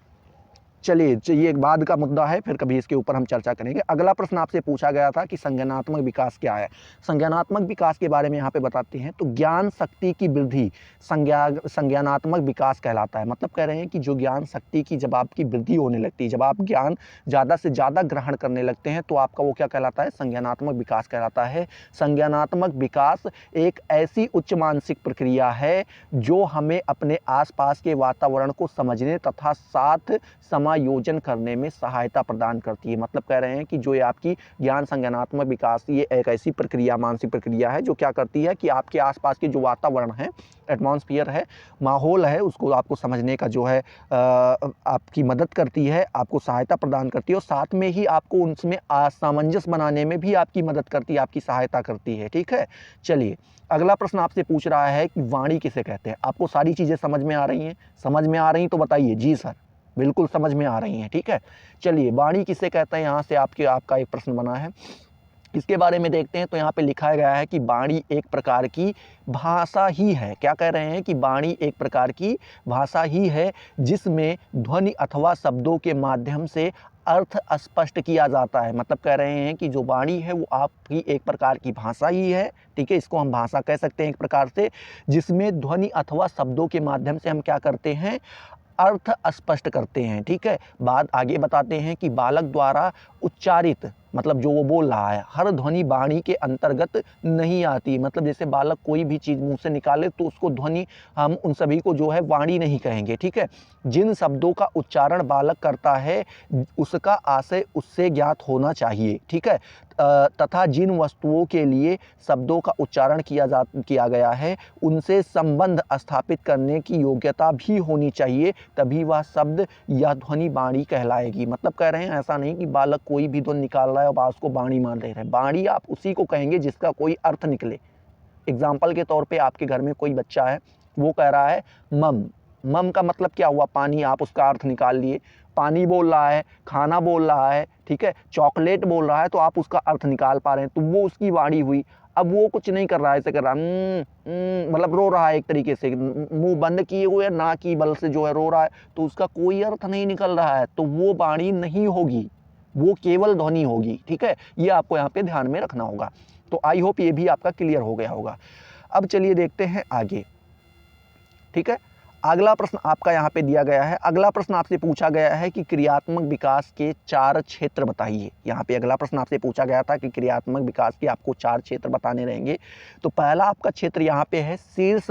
चलिए, ये एक बाद का मुद्दा है, फिर कभी इसके ऊपर हम चर्चा करेंगे। अगला प्रश्न आपसे पूछा गया था कि संज्ञानात्मक विकास क्या है। संज्ञानात्मक विकास के बारे में यहाँ पे बताते हैं, तो ज्ञान शक्ति की वृद्धि संज्ञानात्मक विकास कहलाता है। मतलब कह रहे हैं कि जो ज्ञान शक्ति की जब आपकी वृद्धि होने लगती है, जब आप ज्ञान ज़्यादा से ज़्यादा ग्रहण करने लगते हैं, तो आपका वो क्या कहलाता है, संज्ञानात्मक विकास कहलाता है। संज्ञानात्मक विकास एक ऐसी उच्च मानसिक प्रक्रिया है जो हमें अपने आसपास के वातावरण को समझने तथा साथ समायोजन करने में सहायता प्रदान करती है। मतलब कह रहे हैं कि जो ये आपकी ज्ञान संज्ञानात्मक विकास, ये एक ऐसी प्रक्रिया, मानसिक प्रक्रिया है जो क्या करती है कि आपके आसपास के जो वातावरण है, एटमॉस्फेयर है, माहौल है, उसको आपको समझने का जो है आपकी मदद करती है, आपको सहायता प्रदान करती है, और साथ में ही आपको उनमें सामंजस्य बनाने में भी आपकी मदद करती है, आपकी सहायता करती है, ठीक है। चलिए, अगला प्रश्न आपसे पूछ रहा है कि वाणी किसे कहते हैं। आपको सारी चीज़ें समझ में आ रही हैं? समझ में आ रही तो बताइए जी सर, बिल्कुल समझ में आ रही हैं, ठीक है। चलिए, वाणी किसे कहते हैं, यहाँ से आपका एक प्रश्न बना है, इसके बारे में देखते हैं। तो यहाँ पे लिखा गया है कि वाणी एक प्रकार की भाषा ही है। क्या कह रहे हैं कि वाणी एक प्रकार की भाषा ही है जिसमें ध्वनि अथवा शब्दों के माध्यम से अर्थ स्पष्ट किया जाता है। मतलब कह रहे हैं कि जो वाणी है वो आपकी एक प्रकार की भाषा ही है, ठीक है, इसको हम भाषा कह सकते हैं एक प्रकार से, जिसमें ध्वनि अथवा शब्दों के माध्यम से हम क्या करते हैं, अर्थ स्पष्ट करते हैं। ठीक है, बात आगे बताते हैं कि बालक द्वारा उच्चारित, मतलब जो वो बोल रहा है, हर ध्वनि वाणी के अंतर्गत नहीं आती। मतलब जैसे बालक कोई भी चीज़ मुंह से निकाले तो उसको ध्वनि, हम उन सभी को जो है वाणी नहीं कहेंगे। ठीक है, जिन शब्दों का उच्चारण बालक करता है उसका आशय उससे ज्ञात होना चाहिए। ठीक है, तथा जिन वस्तुओं के लिए शब्दों का उच्चारण किया गया है उनसे संबंध स्थापित करने की योग्यता भी होनी चाहिए, तभी वह शब्द या ध्वनि वाणी कहलाएगी। मतलब कह रहे हैं ऐसा नहीं कि बालक कोई भी ध्वनि निकाल रहा है और उसको वाणी मान दे रहे हैं। वाणी आप उसी को कहेंगे जिसका कोई अर्थ निकले। एग्जाम्पल के तौर पे आपके घर में कोई बच्चा है, वो कह रहा है मम। मम का मतलब क्या हुआ? पानी। आप उसका अर्थ निकाल लिए। पानी बोल रहा है, खाना बोल रहा है, ठीक है, चॉकलेट बोल रहा है, तो आप उसका अर्थ निकाल पा रहे हैं, तो वो उसकी वाणी हुई। अब वो कुछ नहीं कर रहा है, ऐसे कर रहा है, मतलब रो रहा है एक तरीके से, मुंह बंद किए हुए ना की बल से जो है रो रहा है, तो उसका कोई अर्थ नहीं निकल रहा है, तो वो वाणी नहीं होगी, वो केवल ध्वनि होगी। ठीक है, ये आपको यहाँ पे ध्यान में रखना होगा। तो आई होप ये भी आपका क्लियर हो गया होगा। अब चलिए देखते हैं आगे। ठीक है, अगला प्रश्न आपका यहाँ पे दिया गया है। अगला प्रश्न आपसे पूछा गया है कि क्रियात्मक विकास के 4 क्षेत्र बताइए। यहाँ पे अगला प्रश्न आपसे पूछा गया था कि क्रियात्मक विकास के आपको 4 क्षेत्र बताने रहेंगे। तो पहला आपका क्षेत्र यहाँ पे है शीर्ष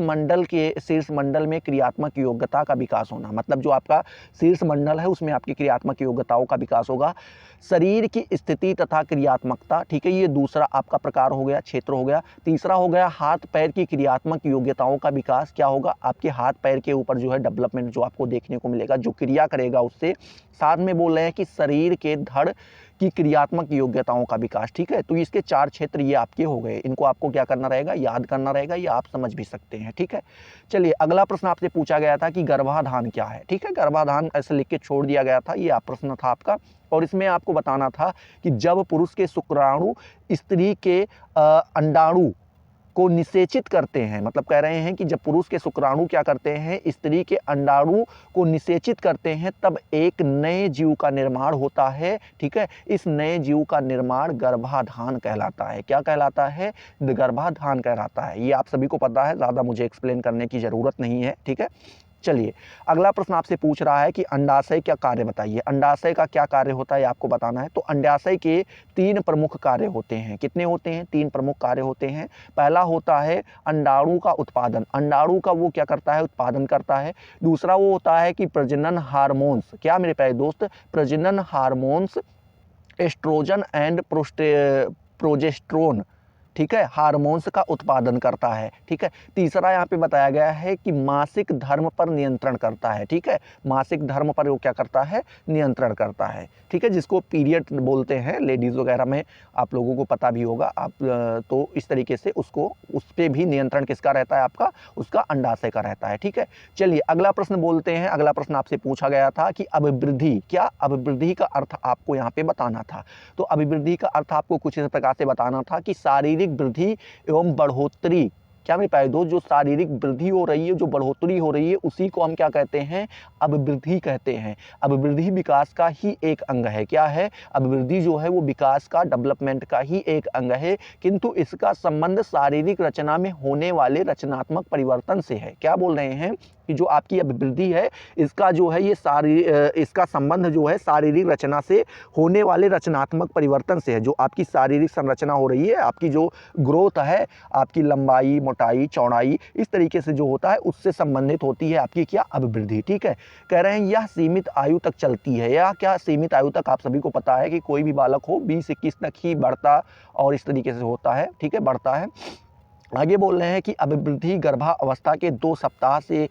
मंडल में क्रियात्मक योग्यता का विकास होना। मतलब जो आपका शीर्ष मंडल है उसमें आपकी क्रियात्मक योग्यताओं का विकास होगा। शरीर की स्थिति तथा क्रियात्मकता, ठीक है, ये दूसरा आपका प्रकार हो गया, क्षेत्र हो गया। तीसरा हो गया हाथ पैर की क्रियात्मक योग्यताओं का विकास। क्या होगा? आपके हाथ पैर के ऊपर जो है डेवलपमेंट जो आपको देखने को मिलेगा, जो क्रिया करेगा उससे। साथ में बोल रहे हैं कि शरीर के धड़ की क्रियात्मक योग्यताओं का विकास। ठीक है, तो इसके 4 क्षेत्र ये आपके हो गए। इनको आपको क्या करना रहेगा? याद करना रहेगा, या आप समझ भी सकते हैं। ठीक है, चलिए अगला प्रश्न आपसे पूछा गया था कि गर्भाधान क्या है। ठीक है, गर्भाधान ऐसे लिख के छोड़ दिया गया था, ये आप प्रश्न था आपका। और इसमें आपको बताना था कि जब पुरुष के शुक्राणु स्त्री के अंडाणु को निषेचित करते हैं, मतलब कह रहे हैं कि जब पुरुष के शुक्राणु क्या करते हैं, स्त्री के अंडाणु को निषेचित करते हैं, तब एक नए जीव का निर्माण होता है। ठीक है, इस नए जीव का निर्माण गर्भाधान कहलाता है। क्या कहलाता है? गर्भाधान कहलाता है। ये आप सभी को पता है, ज़्यादा मुझे एक्सप्लेन करने की ज़रूरत नहीं है। ठीक है, चलिए अगला प्रश्न आपसे पूछ रहा है कि अंडाशय का कार्य बताइए। अंडाशय का क्या कार्य होता है आपको बताना है। तो अंडाशय के 3 प्रमुख कार्य होते हैं। कितने होते हैं? 3 प्रमुख कार्य होते हैं। पहला होता है अंडाणु का उत्पादन। अंडाणु का वो क्या करता है? उत्पादन करता है। दूसरा वो होता है कि प्रजनन हार्मोन्स। क्या मेरे प्यारे दोस्त? प्रजनन हार्मोन्स, एस्ट्रोजन एंड प्रोजेस्टेरोन, ठीक है, हार्मोन्स का उत्पादन करता है। ठीक है, तीसरा यहाँ पे बताया गया है कि मासिक धर्म पर नियंत्रण करता है। ठीक है, मासिक धर्म पर वो क्या करता है? नियंत्रण करता है। ठीक है, जिसको पीरियड बोलते हैं, लेडीज़ वगैरह में आप लोगों को पता भी होगा। आप तो इस तरीके से उसको, उस पर भी नियंत्रण किसका रहता है? आपका, उसका अंडाशय का रहता है। ठीक है, चलिए अगला प्रश्न बोलते हैं। अगला प्रश्न आपसे पूछा गया था कि अभिवृद्धि, क्या अभिवृद्धि का अर्थ आपको यहाँ पे बताना था। तो अभिवृद्धि का अर्थ आपको कुछ इस प्रकार से बताना था कि शारीरिक वृद्धि एवं बढ़ोतरी। क्या मेरे प्यारे दोस्त? जो शारीरिक वृद्धि हो रही है, जो बढ़ोतरी हो रही है, उसी को हम क्या कहते हैं? अभिवृद्धि कहते हैं। अभिवृद्धि विकास का ही एक अंग है। क्या है? अभिवृद्धि जो है वो विकास का, डेवलपमेंट का ही एक अंग है, किंतु इसका संबंध शारीरिक रचना में होने वाले रचनात्मक परिवर्तन से है। क्या बोल रहे हैं कि जो आपकी अभिवृद्धि है, इसका जो है ये इसका संबंध जो है शारीरिक रचना से होने वाले रचनात्मक परिवर्तन से है। जो आपकी शारीरिक संरचना हो रही है, आपकी जो ग्रोथ है, आपकी लंबाई, मोटाई, चौड़ाई, इस तरीके से जो होता है उससे संबंधित होती है आपकी क्या? अभिवृद्धि। ठीक है, कह रहे हैं यह सीमित आयु तक चलती है। या क्या सीमित आयु तक? आप सभी को पता है कि कोई भी बालक हो 20-21 तक ही बढ़ता और इस तरीके से होता है। ठीक है, बढ़ता है। आगे बोल रहे हैं कि अभिवृद्धि गर्भावस्था के 2 सप्ताह से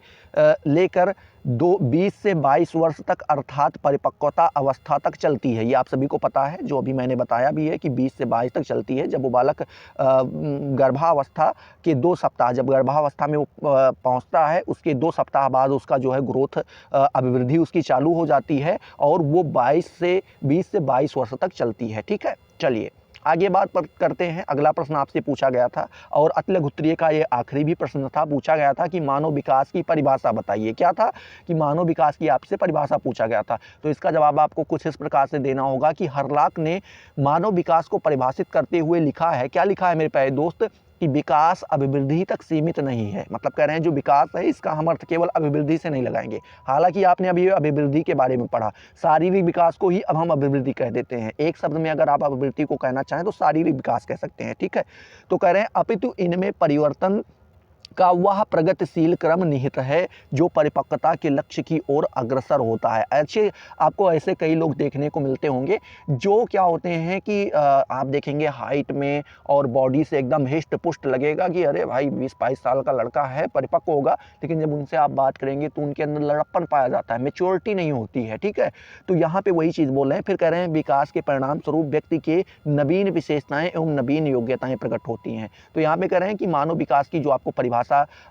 लेकर 20 से 22 वर्ष तक, अर्थात परिपक्वता अवस्था तक चलती है। ये आप सभी को पता है, जो अभी मैंने बताया भी है कि 20 से 22 तक चलती है। जब वो बालक गर्भावस्था के 2 सप्ताह, जब गर्भावस्था में वो पहुंचता है, उसके 2 सप्ताह बाद उसका जो है ग्रोथ, अभिवृद्धि उसकी चालू हो जाती है, और वो 20 से 22 वर्ष तक चलती है। ठीक है, चलिए आगे बात करते हैं। अगला प्रश्न आपसे पूछा गया था, और अतुल्य का ये आखिरी भी प्रश्न था। पूछा गया था कि मानव विकास की परिभाषा बताइए। क्या था? कि मानव विकास की आपसे परिभाषा पूछा गया था। तो इसका जवाब आपको कुछ इस प्रकार से देना होगा कि हर्लॉक ने मानव विकास को परिभाषित करते हुए लिखा है। क्या लिखा है मेरे प्यारे दोस्त? कि विकास अभिवृद्धि तक सीमित नहीं है। मतलब कह रहे हैं जो विकास है इसका हम अर्थ केवल अभिवृद्धि से नहीं लगाएंगे। हालांकि आपने अभी अभिवृद्धि के बारे में पढ़ा, शारीरिक विकास को ही अब हम अभिवृद्धि कह देते हैं। एक शब्द में अगर आप अभिवृद्धि को कहना चाहें तो शारीरिक विकास कह सकते हैं, ठीक है। तो कह रहे हैं अपितु इनमें परिवर्तन का वह प्रगतिशील क्रम निहित है जो परिपक्वता के लक्ष्य की ओर अग्रसर होता है। ऐसे आपको ऐसे कई लोग देखने को मिलते होंगे जो क्या होते हैं कि आप देखेंगे हाइट में और बॉडी से एकदम हिष्ट पुष्ट लगेगा कि अरे भाई 20-22 साल का लड़का है, परिपक्व होगा, लेकिन जब उनसे आप बात करेंगे तो उनके अंदर लड़प्पन पाया जाता है, मेच्योरिटी नहीं होती है, ठीक है। तो यहाँ पे वही चीज़ बोल रहे हैं। फिर कह रहे हैं विकास के परिणाम स्वरूप व्यक्ति के नवीन विशेषताएं एवं नवीन योग्यताएं प्रकट होती हैं। तो यहाँ पे कह रहे हैं कि मानव विकास की जो आपको परिभाषा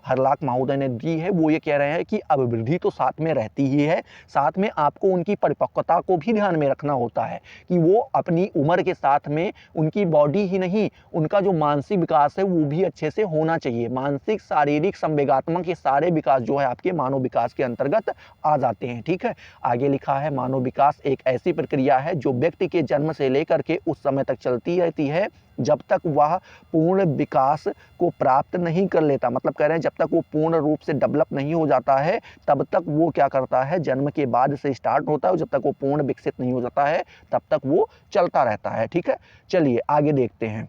हरलाख महोदय ने दी है वो ये कह रहे हैं कि अभिवृद्धि तो साथ में रहती ही है, साथ में आपको उनकी परिपक्वता को भी ध्यान में रखना होता है कि वो अपनी उम्र के साथ में उनकी बॉडी ही नहीं, उनका जो मानसिक विकास है वो भी अच्छे से होना चाहिए। मानसिक, शारीरिक, संवेगात्मक ये सारे विकास जो है आपके मानव विकास के अंतर्गत आ जाते हैं, ठीक है। आगे लिखा है मानव विकास एक ऐसी प्रक्रिया है जो व्यक्ति के जन्म से लेकर के उस समय तक चलती रहती है जब तक वह पूर्ण विकास को प्राप्त नहीं कर लेता। मतलब कह रहे हैं जब तक वो पूर्ण रूप से डेवलप नहीं हो जाता है तब तक वो क्या करता है, जन्म के बाद से स्टार्ट होता है, जब तक वो पूर्ण विकसित नहीं हो जाता है तब तक वो चलता रहता है, ठीक है। चलिए आगे देखते हैं।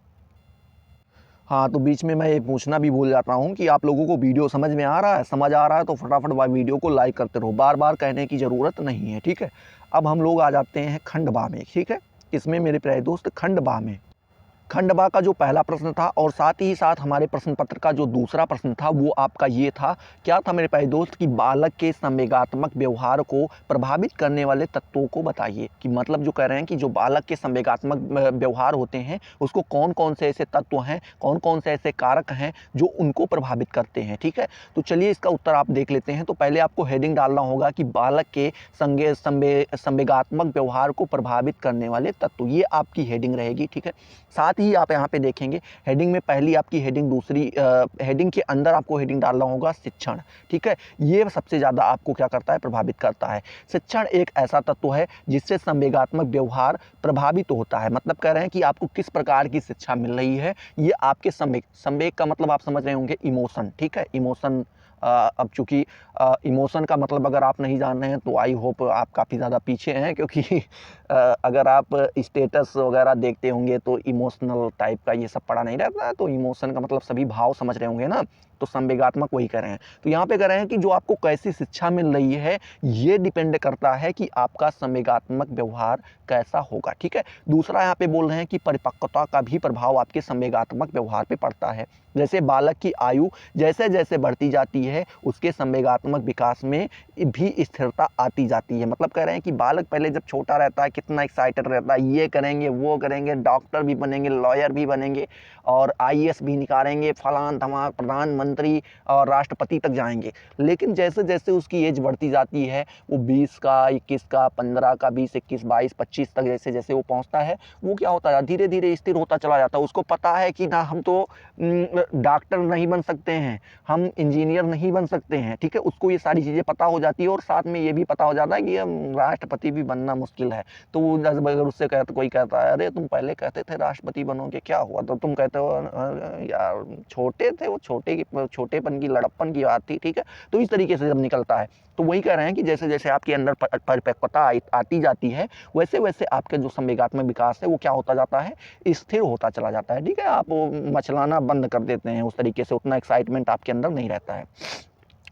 हाँ, तो बीच में मैं ये पूछना भी भूल जाता हूँ कि आप लोगों को वीडियो समझ में आ रहा है? समझ आ रहा है तो फटाफट वीडियो को लाइक करते रहो, बार बार कहने की ज़रूरत नहीं है, ठीक है। अब हम लोग आ जाते हैं खंड बा में, ठीक है। इसमें मेरे प्यारे दोस्त खंड बा में खंड बा का जो पहला प्रश्न था और साथ ही साथ हमारे प्रश्न पत्र का जो दूसरा प्रश्न था वो आपका ये था, क्या था मेरे प्यारे दोस्त, कि बालक के संवेगात्मक व्यवहार को प्रभावित करने वाले तत्वों को बताइए। कि मतलब जो कह रहे हैं कि जो बालक के संवेगात्मक व्यवहार होते हैं उसको कौन कौन से ऐसे तत्व हैं, कौन कौन से ऐसे कारक हैं जो उनको प्रभावित करते हैं, ठीक है। तो चलिए इसका उत्तर आप देख लेते हैं। तो पहले आपको हेडिंग डालना होगा कि बालक के संवेगात्मक व्यवहार को प्रभावित करने वाले तत्व, ये आपकी हेडिंग रहेगी, ठीक है। साथ ही आप यहाँ पे देखेंगे हेडिंग में पहली आपकी हेडिंग, दूसरी हेडिंग के अंदर आपको हेडिंग डालना होगा शिक्षण, ठीक है। ये सबसे ज़्यादा आपको क्या करता है, प्रभावित करता है। शिक्षण एक ऐसा तत्व है जिससे संवेगात्मक व्यवहार प्रभावित होता है। मतलब कह रहे हैं कि आपको किस प्रकार की शिक्षा मिल रही है, ये आपके संवेग का मतलब आप समझ रहे होंगे इमोशन, ठीक है। इमोशन अब चूँकि इमोशन का मतलब अगर आप नहीं जान रहे हैं तो आई होप आप काफ़ी ज़्यादा पीछे हैं, क्योंकि अगर आप स्टेटस वगैरह देखते होंगे तो इमोशनल टाइप का ये सब पढ़ा नहीं रहता है। तो इमोशन का मतलब सभी भाव समझ रहे होंगे ना, तो संवेगात्मक वही कह रहे हैं। तो यहाँ पे कह रहे हैं कि जो आपको कैसी शिक्षा मिल रही है ये डिपेंड करता है कि आपका संवेगात्मक व्यवहार कैसा होगा, ठीक है। दूसरा यहाँ पे बोल रहे हैं कि परिपक्वता का भी प्रभाव आपके संवेगात्मक व्यवहार पे पड़ता है। जैसे बालक की आयु जैसे जैसे बढ़ती जाती है उसके संवेगात्मक विकास में भी स्थिरता आती जाती है। मतलब कह रहे हैं कि बालक पहले जब छोटा रहता है कितना एक्साइटेड रहता है, ये करेंगे वो करेंगे, डॉक्टर भी बनेंगे, लॉयर भी बनेंगे और IAS भी निकालेंगे, फलान धमाक प्रधानमंत्री और राष्ट्रपति तक जाएंगे। लेकिन जैसे जैसे उसकी एज बढ़ती जाती है वो 20 का, 21 का, 15 का, 20, 21, 22, 25 तक जैसे जैसे वो पहुंचता है वो क्या होता है, धीरे धीरे स्थिर होता चला जाता है। उसको पता है कि ना हम तो डॉक्टर नहीं बन सकते हैं, हम इंजीनियर नहीं बन सकते हैं, ठीक है। उसको ये सारी चीज़ें पता हो जाती है और साथ में ये भी पता हो जाता है कि राष्ट्रपति भी बनना मुश्किल है। तो अगर उससे कोई कहता है अरे तुम पहले कहते थे राष्ट्रपति बनोगे, क्या हुआ, तो तुम कहते हो यार छोटे थे, वो छोटेपन की लड़प्पन की बात थी, ठीक है। तो इस तरीके से जब निकलता है तो वही कह रहे हैं कि जैसे जैसे आपके अंदर परिपक्वता आती जाती है वैसे वैसे आपके जो संवेगात्मक विकास है वो क्या होता जाता है, स्थिर होता चला जाता है, ठीक है। आप मचलाना बंद कर देते हैं, उस तरीके से उतना एक्साइटमेंट आपके अंदर नहीं रहता है।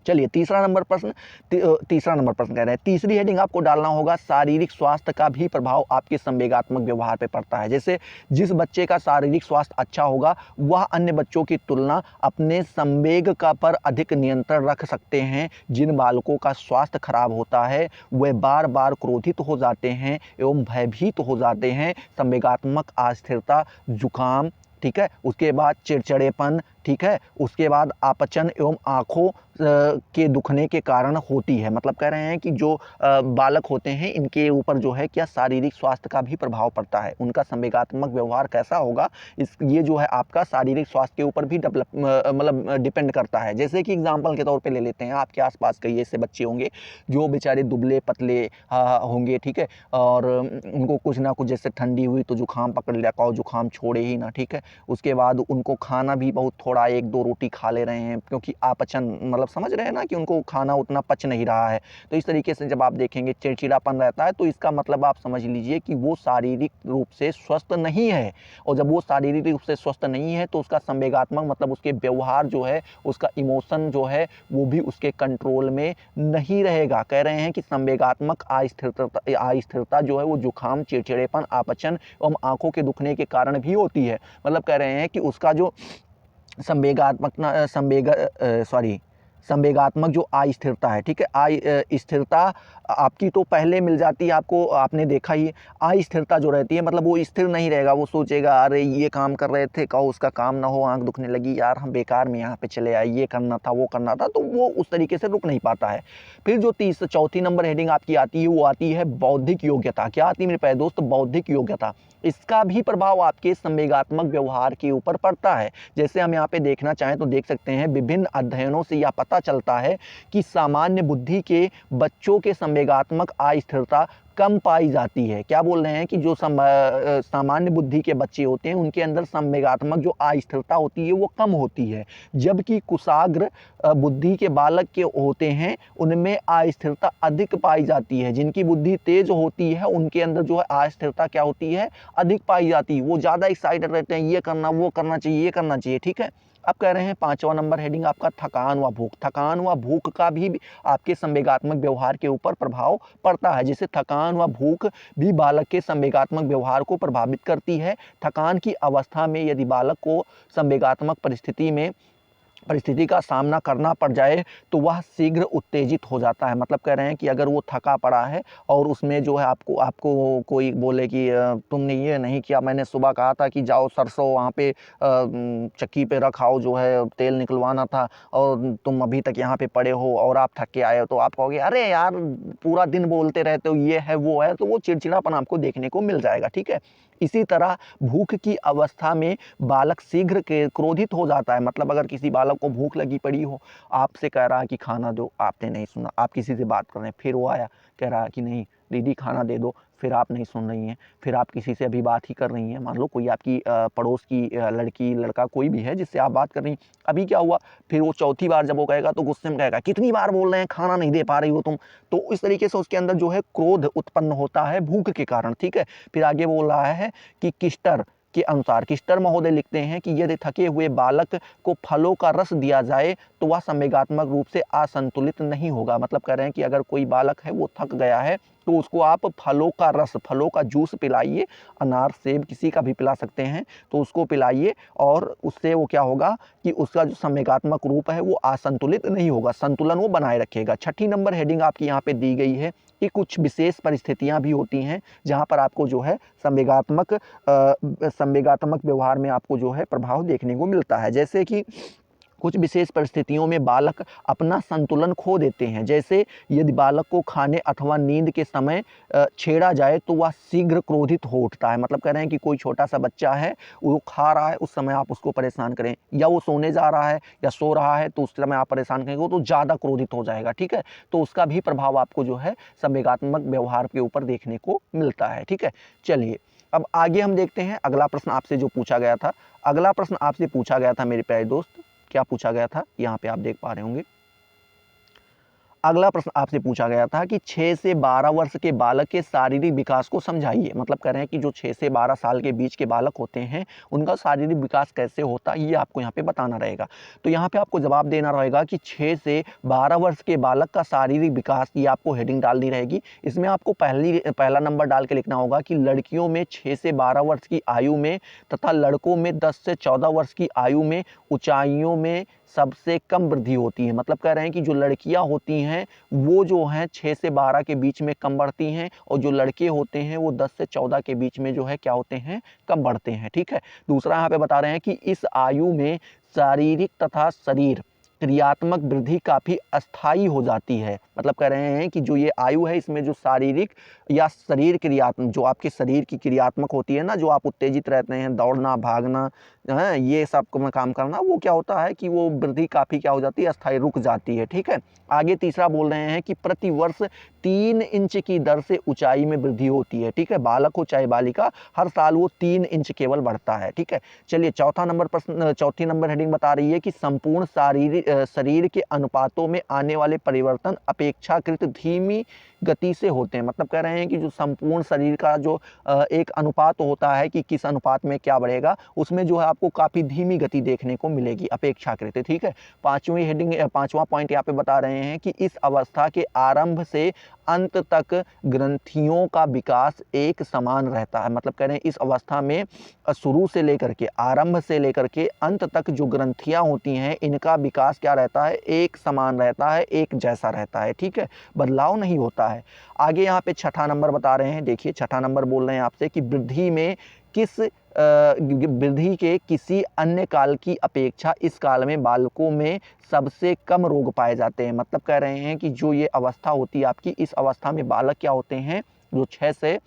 चलिए तीसरा नंबर प्रश्न कह रहे हैं, तीसरी हेडिंग आपको डालना होगा शारीरिक स्वास्थ्य का भी प्रभाव आपके संवेगात्मक व्यवहार पे पड़ता है। जैसे जिस बच्चे का शारीरिक स्वास्थ्य अच्छा होगा वह अन्य बच्चों की तुलना अपने संवेग का पर अधिक नियंत्रण रख सकते हैं। जिन बालकों का स्वास्थ्य खराब होता है वे बार बार क्रोधित हो जाते हैं एवं भयभीत हो जाते हैं। संवेगात्मक अस्थिरता, जुकाम, ठीक है, उसके बाद चिड़चिड़ेपन, ठीक है। उसके बाद अपचन एवं आँखों के दुखने के कारण होती है। मतलब कह रहे हैं कि जो बालक होते हैं इनके ऊपर जो है क्या शारीरिक स्वास्थ्य का भी प्रभाव पड़ता है। उनका संवेगात्मक व्यवहार कैसा होगा ये जो है आपका शारीरिक स्वास्थ्य के ऊपर भी मतलब डिपेंड करता है। जैसे कि एग्जाम्पल के तौर पे ले लेते हैं, आपके आसपास कई ऐसे बच्चे होंगे जो बेचारे दुबले पतले होंगे, ठीक है, और उनको कुछ ना कुछ जैसे ठंडी हुई तो जुकाम पकड़ लिया, और जुकाम छोड़े ही ना, ठीक है। उसके बाद उनको खाना भी बहुत थोड़ा 1-2 रोटी खा ले रहे हैं क्योंकि अपचन, मतलब समझ रहे हैं ना कि उनको खाना उतना पच नहीं रहा है। तो इस तरीके से जब आप देखेंगे चिड़चिड़ापन रहता है तो इसका मतलब आप समझ लीजिए कि वो शारीरिक रूप से स्वस्थ नहीं है। और जब वो शारीरिक रूप से स्वस्थ नहीं है तो उसका संवेगात्मक मतलब उसके व्यवहार जो है, उसका इमोशन जो है वो भी उसके कंट्रोल में नहीं रहेगा। कह रहे हैं कि संवेगात्मक अस्थिरता जो है वो जुकाम, चिड़चिड़ेपन, अपचन एवं आंखों के दुखने के कारण भी होती है। मतलब कह रहे हैं कि उसका जो संवेगात्मक जो अस्थिरता है, ठीक है, स्थिरता आपकी तो पहले मिल जाती है आपको, आपने देखा ही। अस्थिरता जो रहती है मतलब वो स्थिर नहीं रहेगा, वो सोचेगा अरे ये काम कर रहे थे, कहो उसका काम ना हो, आंख दुखने लगी, यार हम बेकार में यहाँ पे चले आए, ये करना था वो करना था, तो वो उस तरीके से रुक नहीं पाता है। फिर जो चौथी नंबर हेडिंग आपकी आती है वो आती है बौद्धिक योग्यता। क्या आती है मेरे प्यारे दोस्त? बौद्धिक योग्यता। इसका भी प्रभाव आपके संवेगात्मक व्यवहार के ऊपर पड़ता है। जैसे हम यहाँ पे देखना चाहें तो देख सकते हैं, विभिन्न अध्ययनों से यह पता चलता है कि सामान्य बुद्धि के बच्चों के संवेगात्मक अस्थिरता कम पाई जाती है। क्या बोल रहे हैं कि जो सामान्य बुद्धि के बच्चे होते हैं उनके अंदर संवेगात्मक जो अस्थिरता होती है वो कम होती है, जबकि कुशाग्र बुद्धि के बालक के होते हैं उनमें अस्थिरता अधिक पाई जाती है। जिनकी बुद्धि तेज होती है उनके अंदर जो है अस्थिरता क्या होती है? अधिक पाई जाती है। वो ज़्यादा एक्साइटेड रहते हैं, ये करना वो करना चाहिए, ये करना चाहिए, ठीक है। अब कह रहे हैं 5वां नंबर हेडिंग आपका थकान व भूख। थकान व भूख का भी आपके संवेगात्मक व्यवहार के ऊपर प्रभाव पड़ता है। जैसे थकान व भूख भी बालक के संवेगात्मक व्यवहार को प्रभावित करती है। थकान की अवस्था में यदि बालक को संवेगात्मक परिस्थिति का सामना करना पड़ जाए तो वह शीघ्र उत्तेजित हो जाता है। मतलब कह रहे हैं कि अगर वो थका पड़ा है और उसमें जो है आपको कोई बोले कि तुमने ये नहीं किया, मैंने सुबह कहा था कि जाओ सरसों वहाँ पे चक्की पे रखाओ, जो है तेल निकलवाना था, और तुम अभी तक यहाँ पे पड़े हो और आप थक के आए हो, तो आप कहोगे अरे यार पूरा दिन बोलते रहते हो, ये है वो है, तो वो चिड़चिड़ापन आपको देखने को मिल जाएगा, ठीक है। इसी तरह भूख की अवस्था में बालक शीघ्र के क्रोधित हो जाता है। मतलब अगर किसी बालक को भूख लगी पड़ी हो, आपसे कह रहा है कि खाना दो, आपने नहीं सुना, आप किसी से बात कर रहे हैं, फिर वो आया कह रहा है कि नहीं दीदी खाना दे दो, फिर आप नहीं सुन रही हैं, फिर आप किसी से अभी बात ही कर रही हैं, मान लो कोई आपकी पड़ोस की लड़की लड़का कोई भी है जिससे आप बात कर रही हैं, अभी क्या हुआ, फिर वो चौथी बार जब वो कहेगा तो गुस्से में कहेगा कितनी बार बोल रहे हैं खाना नहीं दे पा रही हो तुम। तो इस तरीके से उसके अंदर जो है क्रोध उत्पन्न होता है भूख के कारण, ठीक है। फिर आगे बोल रहा है कि किस्टर के अनुसार, किस्टर महोदय लिखते हैं कि यदि थके हुए बालक को फलों का रस दिया जाए तो वह संवेगात्मक रूप से असंतुलित नहीं होगा। मतलब कह रहे हैं कि अगर कोई बालक है वो थक गया है तो उसको आप फलों का रस, फलों का जूस पिलाइए, अनार सेब किसी का भी पिला सकते हैं, तो उसको पिलाइए, और उससे वो क्या होगा कि उसका जो संवेगात्मक रूप है वो असंतुलित नहीं होगा, संतुलन वो बनाए रखेगा। 6 नंबर हेडिंग आपकी यहाँ पे दी गई है कि कुछ विशेष परिस्थितियाँ भी होती हैं जहाँ पर आपको जो है संवेगात्मक व्यवहार में आपको जो है प्रभाव देखने को मिलता है। जैसे कि कुछ विशेष परिस्थितियों में बालक अपना संतुलन खो देते हैं। जैसे यदि बालक को खाने अथवा नींद के समय छेड़ा जाए तो वह शीघ्र क्रोधित हो उठता है। मतलब कह रहे हैं कि कोई छोटा सा बच्चा है, वो खा रहा है, उस समय आप उसको परेशान करें, या वो सोने जा रहा है या सो रहा है तो उस समय आप परेशान करेंगे तो ज़्यादा क्रोधित हो जाएगा, ठीक है। तो उसका भी प्रभाव आपको जो है संवेगात्मक व्यवहार के ऊपर देखने को मिलता है, ठीक है। चलिए अब आगे हम देखते हैं अगला प्रश्न आपसे जो पूछा गया था। अगला प्रश्न आपसे पूछा गया था मेरे प्यारे दोस्त, क्या पूछा गया था, यहाँ पे आप देख पा रहे होंगे। अगला प्रश्न आपसे पूछा गया था कि 6 से 12 वर्ष के बालक के शारीरिक विकास को समझाइए। मतलब कह रहे हैं कि जो 6 से 12 साल के बीच के बालक होते हैं उनका शारीरिक विकास कैसे होता है ये आपको यहाँ पे बताना रहेगा। तो यहाँ पे आपको जवाब देना रहेगा कि 6 से 12 वर्ष के बालक का शारीरिक विकास, ये आपको हेडिंग डालनी रहेगी। इसमें आपको पहला नंबर डाल के लिखना होगा कि लड़कियों में 6 से 12 वर्ष की आयु में तथा लड़कों में 10 से 14 वर्ष की आयु में ऊंचाइयों में सबसे कम वृद्धि होती है। मतलब कह रहे हैं कि जो लड़कियां होती हैं हैं वो जो हैं 6 से 12 के बीच में कम बढ़ती हैं, और जो लड़के होते हैं वो 10 से 14 के बीच में जो है क्या होते हैं, कम बढ़ते हैं। ठीक है, दूसरा यहाँ पे बता रहे हैं कि इस आयु में शारीरिक तथा शरीर क्रियात्मक वृद्धि काफ़ी अस्थायी हो जाती है। मतलब कह रहे हैं कि जो ये आयु है इसमें जो शारीरिक या शरीर क्रियात्मक, जो आपके शरीर की क्रियात्मक होती है ना, जो आप उत्तेजित रहते हैं, दौड़ना भागना है, ये सब काम करना, वो क्या होता है कि वो वृद्धि काफ़ी क्या हो जाती है, अस्थायी रुक जाती है। ठीक है, आगे तीसरा बोल रहे हैं कि प्रति वर्ष 3 इंच की दर से ऊंचाई में वृद्धि होती है। ठीक है, बालक हो चाहे बालिका, हर साल वो 3 इंच केवल बढ़ता है। ठीक है, चलिए चौथा नंबर प्रश्न, चौथी नंबर हेडिंग बता रही है कि संपूर्ण शरीर के अनुपातों में आने वाले परिवर्तन अपेक्षाकृत धीमी गति से होते हैं। मतलब कह रहे हैं कि जो संपूर्ण शरीर का जो एक अनुपात होता है कि किस अनुपात में क्या बढ़ेगा, उसमें जो है आपको काफ़ी धीमी गति देखने को मिलेगी अपेक्षाकृत। ठीक है, पांचवी हेडिंग, पांचवा पॉइंट यहाँ पे बता रहे हैं कि इस अवस्था के आरंभ से अंत तक ग्रंथियों का विकास एक समान रहता है। मतलब कह रहे हैं इस अवस्था में शुरू से लेकर के, आरंभ से लेकर के अंत तक जो ग्रंथियां होती हैं इनका विकास क्या रहता है, एक समान रहता है, एक जैसा रहता है। ठीक है, बदलाव नहीं होता है। आगे यहाँ पे छठा नंबर बता रहे हैं, देखिए छठा नंबर बोल रहे हैं आपसे कि वृद्धि में वृद्धि के किसी अन्य काल की अपेक्षा इस काल में बालकों में सबसे कम रोग पाए जाते हैं। मतलब कह रहे हैं कि जो ये अवस्था होती है आपकी, इस अवस्था में बालक क्या होते हैं, जो 6 से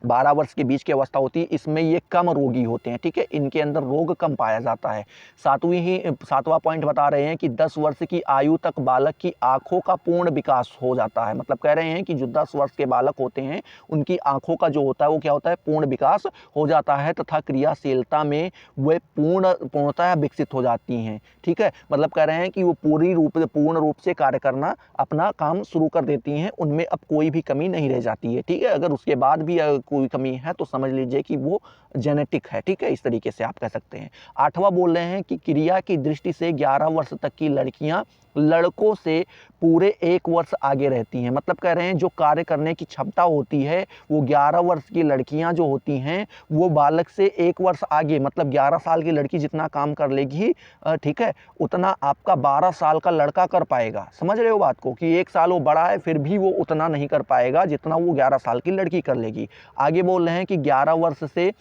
12 वर्ष के बीच की अवस्था होती है, इसमें ये कम रोगी होते हैं। ठीक है, इनके अंदर रोग कम पाया जाता है। सातवां पॉइंट बता रहे हैं कि 10 वर्ष की आयु तक बालक की आंखों का पूर्ण विकास हो जाता है। मतलब कह रहे हैं कि जो 10 वर्ष के बालक होते हैं उनकी आंखों का जो होता है वो क्या होता है, पूर्ण विकास हो जाता है, तथा क्रियाशीलता में वे पूर्णतः विकसित हो जाती हैं। ठीक है, मतलब कह रहे हैं कि वो पूर्ण रूप से कार्य करना, अपना काम शुरू कर देती हैं, उनमें अब कोई भी कमी नहीं रह जाती है। ठीक है, अगर उसके बाद भी कोई कमी है तो समझ लीजिए कि वो जेनेटिक है। ठीक है, इस तरीके से आप कह सकते हैं। आठवां बोल रहे हैं कि क्रिया की दृष्टि से 11 वर्ष तक की लड़कियां लड़कों से पूरे 1 वर्ष आगे रहती हैं। मतलब कह रहे हैं जो कार्य करने की क्षमता होती है वो 11 वर्ष की लड़कियां जो होती हैं वो बालक से 1 वर्ष आगे, मतलब 11 साल की लड़की जितना काम कर लेगी, ठीक है, उतना आपका 12 साल का लड़का कर पाएगा। समझ रहे हो बात को, कि 1 साल वो बड़ा है फिर भी वो उतना नहीं कर पाएगा जितना वो 11 साल की लड़की कर लेगी। आगे बोल रहे हैं कि 11 वर्ष से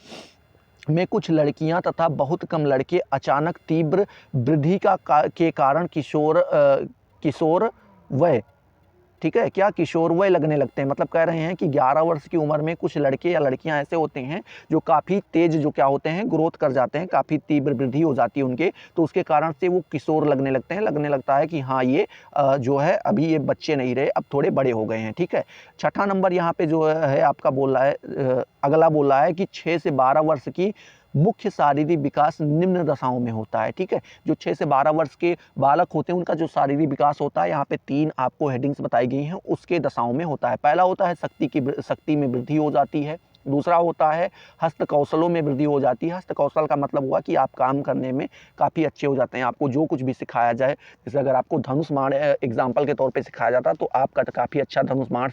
में कुछ लड़कियां तथा बहुत कम लड़के अचानक तीव्र वृद्धि के कारण किशोर वय, ठीक है, क्या किशोर वय लगने लगते हैं। मतलब कह रहे हैं कि 11 वर्ष की उम्र में कुछ लड़के या लड़कियां ऐसे होते हैं जो काफ़ी तेज जो क्या होते हैं, ग्रोथ कर जाते हैं, काफ़ी तीव्र वृद्धि हो जाती है उनके, तो उसके कारण से वो किशोर लगने लगते हैं, लगने लगता है कि हाँ ये जो है अभी ये बच्चे नहीं रहे, अब थोड़े बड़े हो गए हैं। ठीक है, छठा नंबर यहाँ पे जो है आपका बोल रहा है, अगला बोल रहा है कि 6 से 12 वर्ष की मुख्य शारीरिक विकास निम्न दशाओं में होता है। ठीक है, जो 6 से 12 वर्ष के बालक होते हैं उनका जो शारीरिक विकास होता है, यहाँ पे 3 आपको हेडिंग्स बताई गई हैं, उसके दशाओं में होता है। पहला होता है शक्ति में वृद्धि हो जाती है। दूसरा होता है हस्त कौशलों में वृद्धि हो जाती है। हस्त कौशल का मतलब हुआ कि आप काम करने में काफ़ी अच्छे हो जाते हैं, आपको जो कुछ भी सिखाया जाए, जैसे अगर आपको धनुष बाण एग्जाम्पल के तौर पे सिखाया जाता तो आप काफ़ी अच्छा धनुष बाण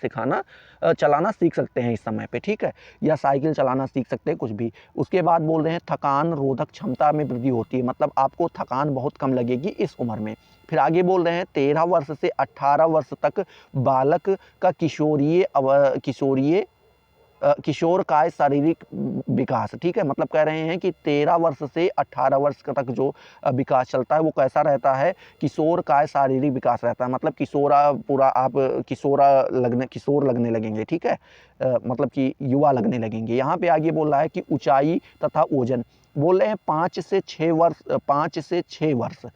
चलाना सीख सकते हैं इस समय पे। ठीक है, या साइकिल चलाना सीख सकते हैं, कुछ भी। उसके बाद बोल रहे हैं थकान रोधक क्षमता में वृद्धि होती है, मतलब आपको थकान बहुत कम लगेगी इस उम्र में। फिर आगे बोल रहे हैं 13 वर्ष से 18 वर्ष तक बालक का किशोर काय शारीरिक विकास। ठीक है, मतलब कह रहे हैं कि 13 वर्ष से 18 वर्ष तक जो विकास चलता है वो कैसा रहता है, किशोर काय शारीरिक विकास रहता है। मतलब आप किशोर लगने लगेंगे। ठीक है, मतलब कि युवा लगने लगेंगे। यहाँ पे आगे बोल रहा है कि ऊंचाई तथा वजन, बोल रहे हैं 5 से 6 वर्ष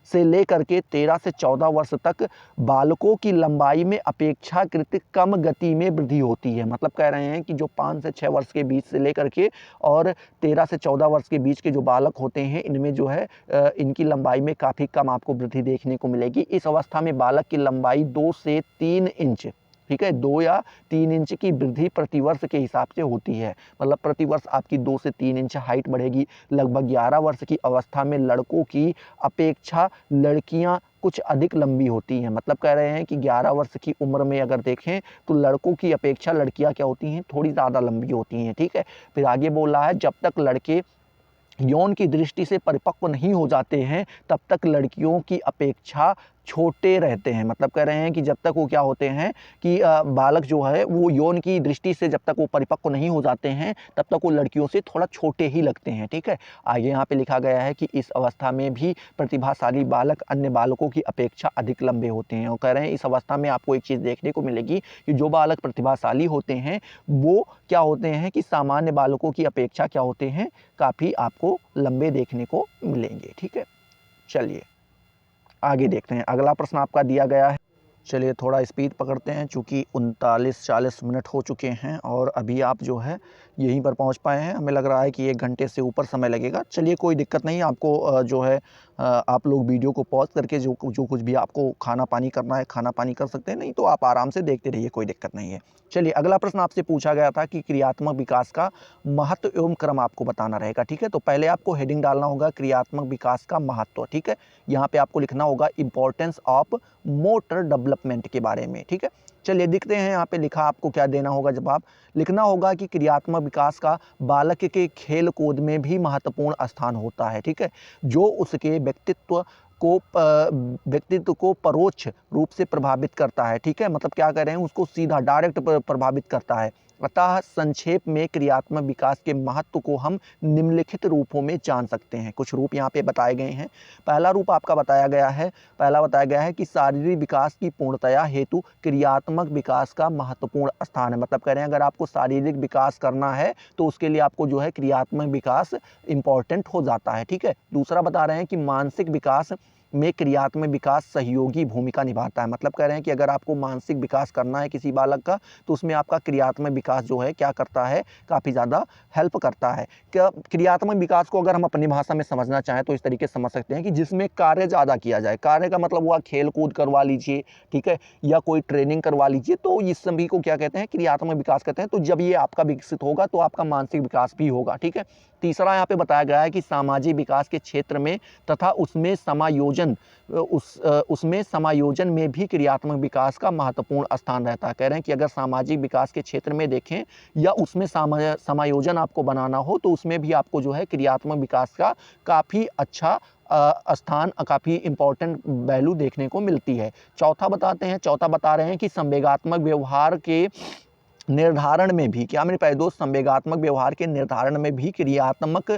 से लेकर के 13 से 14 वर्ष तक बालकों की लंबाई में अपेक्षाकृत कम गति में वृद्धि होती है। मतलब कह रहे हैं कि जो 5 से 6 वर्ष के बीच से लेकर के और 13 से 14 वर्ष के बीच के जो बालक होते हैं इनमें जो है इनकी लंबाई में काफ़ी कम आपको वृद्धि देखने को मिलेगी। इस अवस्था में बालक की लंबाई 2 से 3 इंच, ठीक है, 2 या 3 इंच की वृद्धि प्रतिवर्ष के हिसाब से होती है। मतलब प्रतिवर्ष आपकी 2 से 3 इंच हाइट बढ़ेगी। लगभग 11 वर्ष की अवस्था में लड़कों की अपेक्षा लड़कियां कुछ अधिक लंबी होती हैं। मतलब कह रहे हैं कि 11 वर्ष की उम्र में अगर देखें तो लड़कों की अपेक्षा लड़कियां क्या होती हैं, थोड़ी ज़्यादा लंबी होती हैं। ठीक है, फिर आगे बोल रहा है जब तक लड़के यौन की दृष्टि से परिपक्व नहीं हो जाते हैं तब तक लड़कियों की अपेक्षा छोटे रहते हैं। मतलब कह रहे हैं कि जब तक वो क्या होते हैं कि बालक जो है वो यौन की दृष्टि से जब तक वो परिपक्व नहीं हो जाते हैं तब तक वो लड़कियों से थोड़ा छोटे ही लगते हैं। ठीक है, आगे यहाँ पे लिखा गया है कि इस अवस्था में भी प्रतिभाशाली बालक अन्य बालकों की अपेक्षा अधिक लंबे होते हैं। और कह रहे हैं इस अवस्था में आपको एक चीज़ देखने को मिलेगी कि जो बालक प्रतिभाशाली होते हैं वो क्या होते हैं कि सामान्य बालकों की अपेक्षा क्या होते हैं, काफ़ी आपको लंबे देखने को मिलेंगे। ठीक है, चलिए आगे देखते हैं। अगला प्रश्न आपका दिया गया है, चलिए थोड़ा स्पीड पकड़ते हैं चूँकि 39-40 मिनट हो चुके हैं और अभी आप जो है यहीं पर पहुंच पाए हैं। हमें लग रहा है कि 1 घंटे से ऊपर समय लगेगा। चलिए कोई दिक्कत नहीं, आपको जो है आप लोग वीडियो को पॉज करके जो कुछ भी आपको खाना पानी करना है खाना पानी कर सकते हैं, नहीं तो आप आराम से देखते रहिए, कोई दिक्कत नहीं है। चलिए अगला प्रश्न आपसे पूछा गया था कि क्रियात्मक विकास का महत्व एवं क्रम आपको बताना रहेगा। ठीक है, तो पहले आपको हेडिंग डालना होगा क्रियात्मक विकास का महत्व। ठीक है, यहाँ पे आपको लिखना होगा इंपॉर्टेंस ऑफ मोटर डेवलपमेंट के बारे में। ठीक है, चलिए दिखते हैं यहाँ पे लिखा आपको क्या देना होगा। जवाब लिखना होगा कि क्रियात्मक विकास का बालक के खेल कूद में भी महत्वपूर्ण स्थान होता है। ठीक है, जो उसके व्यक्तित्व को परोक्ष रूप से प्रभावित करता है। ठीक है, मतलब क्या कह रहे हैं, उसको सीधा डायरेक्ट प्रभावित करता है। अतः संक्षेप में क्रियात्मक विकास के महत्व को हम निम्नलिखित रूपों में जान सकते हैं। कुछ रूप यहाँ पे बताए गए हैं। पहला रूप आपका बताया गया है कि शारीरिक विकास की पूर्णतया हेतु क्रियात्मक विकास का महत्वपूर्ण स्थान है। मतलब कह रहे हैं अगर आपको शारीरिक विकास करना है तो उसके लिए आपको जो है क्रियात्मक विकास इंपॉर्टेंट हो जाता है। ठीक है, दूसरा बता रहे हैं कि मानसिक विकास में क्रियात्मक विकास सहयोगी भूमिका निभाता है। मतलब कह रहे हैं कि अगर आपको मानसिक विकास करना है किसी बालक का तो उसमें आपका क्रियात्मक विकास जो है क्या करता है, काफ़ी ज़्यादा हेल्प करता है। क्या क्रियात्मक विकास को अगर हम अपनी भाषा में समझना चाहें तो इस तरीके से समझ सकते हैं कि जिसमें कार्य ज़्यादा किया जाए। कार्य का मतलब हुआ खेल कूद करवा लीजिए, ठीक है, या कोई ट्रेनिंग करवा लीजिए, तो इस सभी को क्या कहते हैं, क्रियात्मक विकास कहते हैं। तो जब ये आपका विकसित होगा तो आपका मानसिक विकास भी होगा। ठीक है, तीसरा यहाँ पे बताया गया है कि सामाजिक विकास के क्षेत्र में तथा उसमें समायोजन में भी क्रियात्मक विकास का महत्वपूर्ण स्थान रहता है। कह रहे हैं कि अगर सामाजिक विकास के क्षेत्र में देखें या उसमें समायोजन आपको बनाना हो तो उसमें भी आपको जो है क्रियात्मक विकास का काफ़ी अच्छा स्थान, काफ़ी इंपॉर्टेंट वैल्यू देखने को मिलती है। चौथा बता रहे हैं कि संवेगात्मक व्यवहार के निर्धारण में भी, क्या मेरे प्यारे दोस्त, संवेगात्मक व्यवहार के निर्धारण में भी क्रियात्मक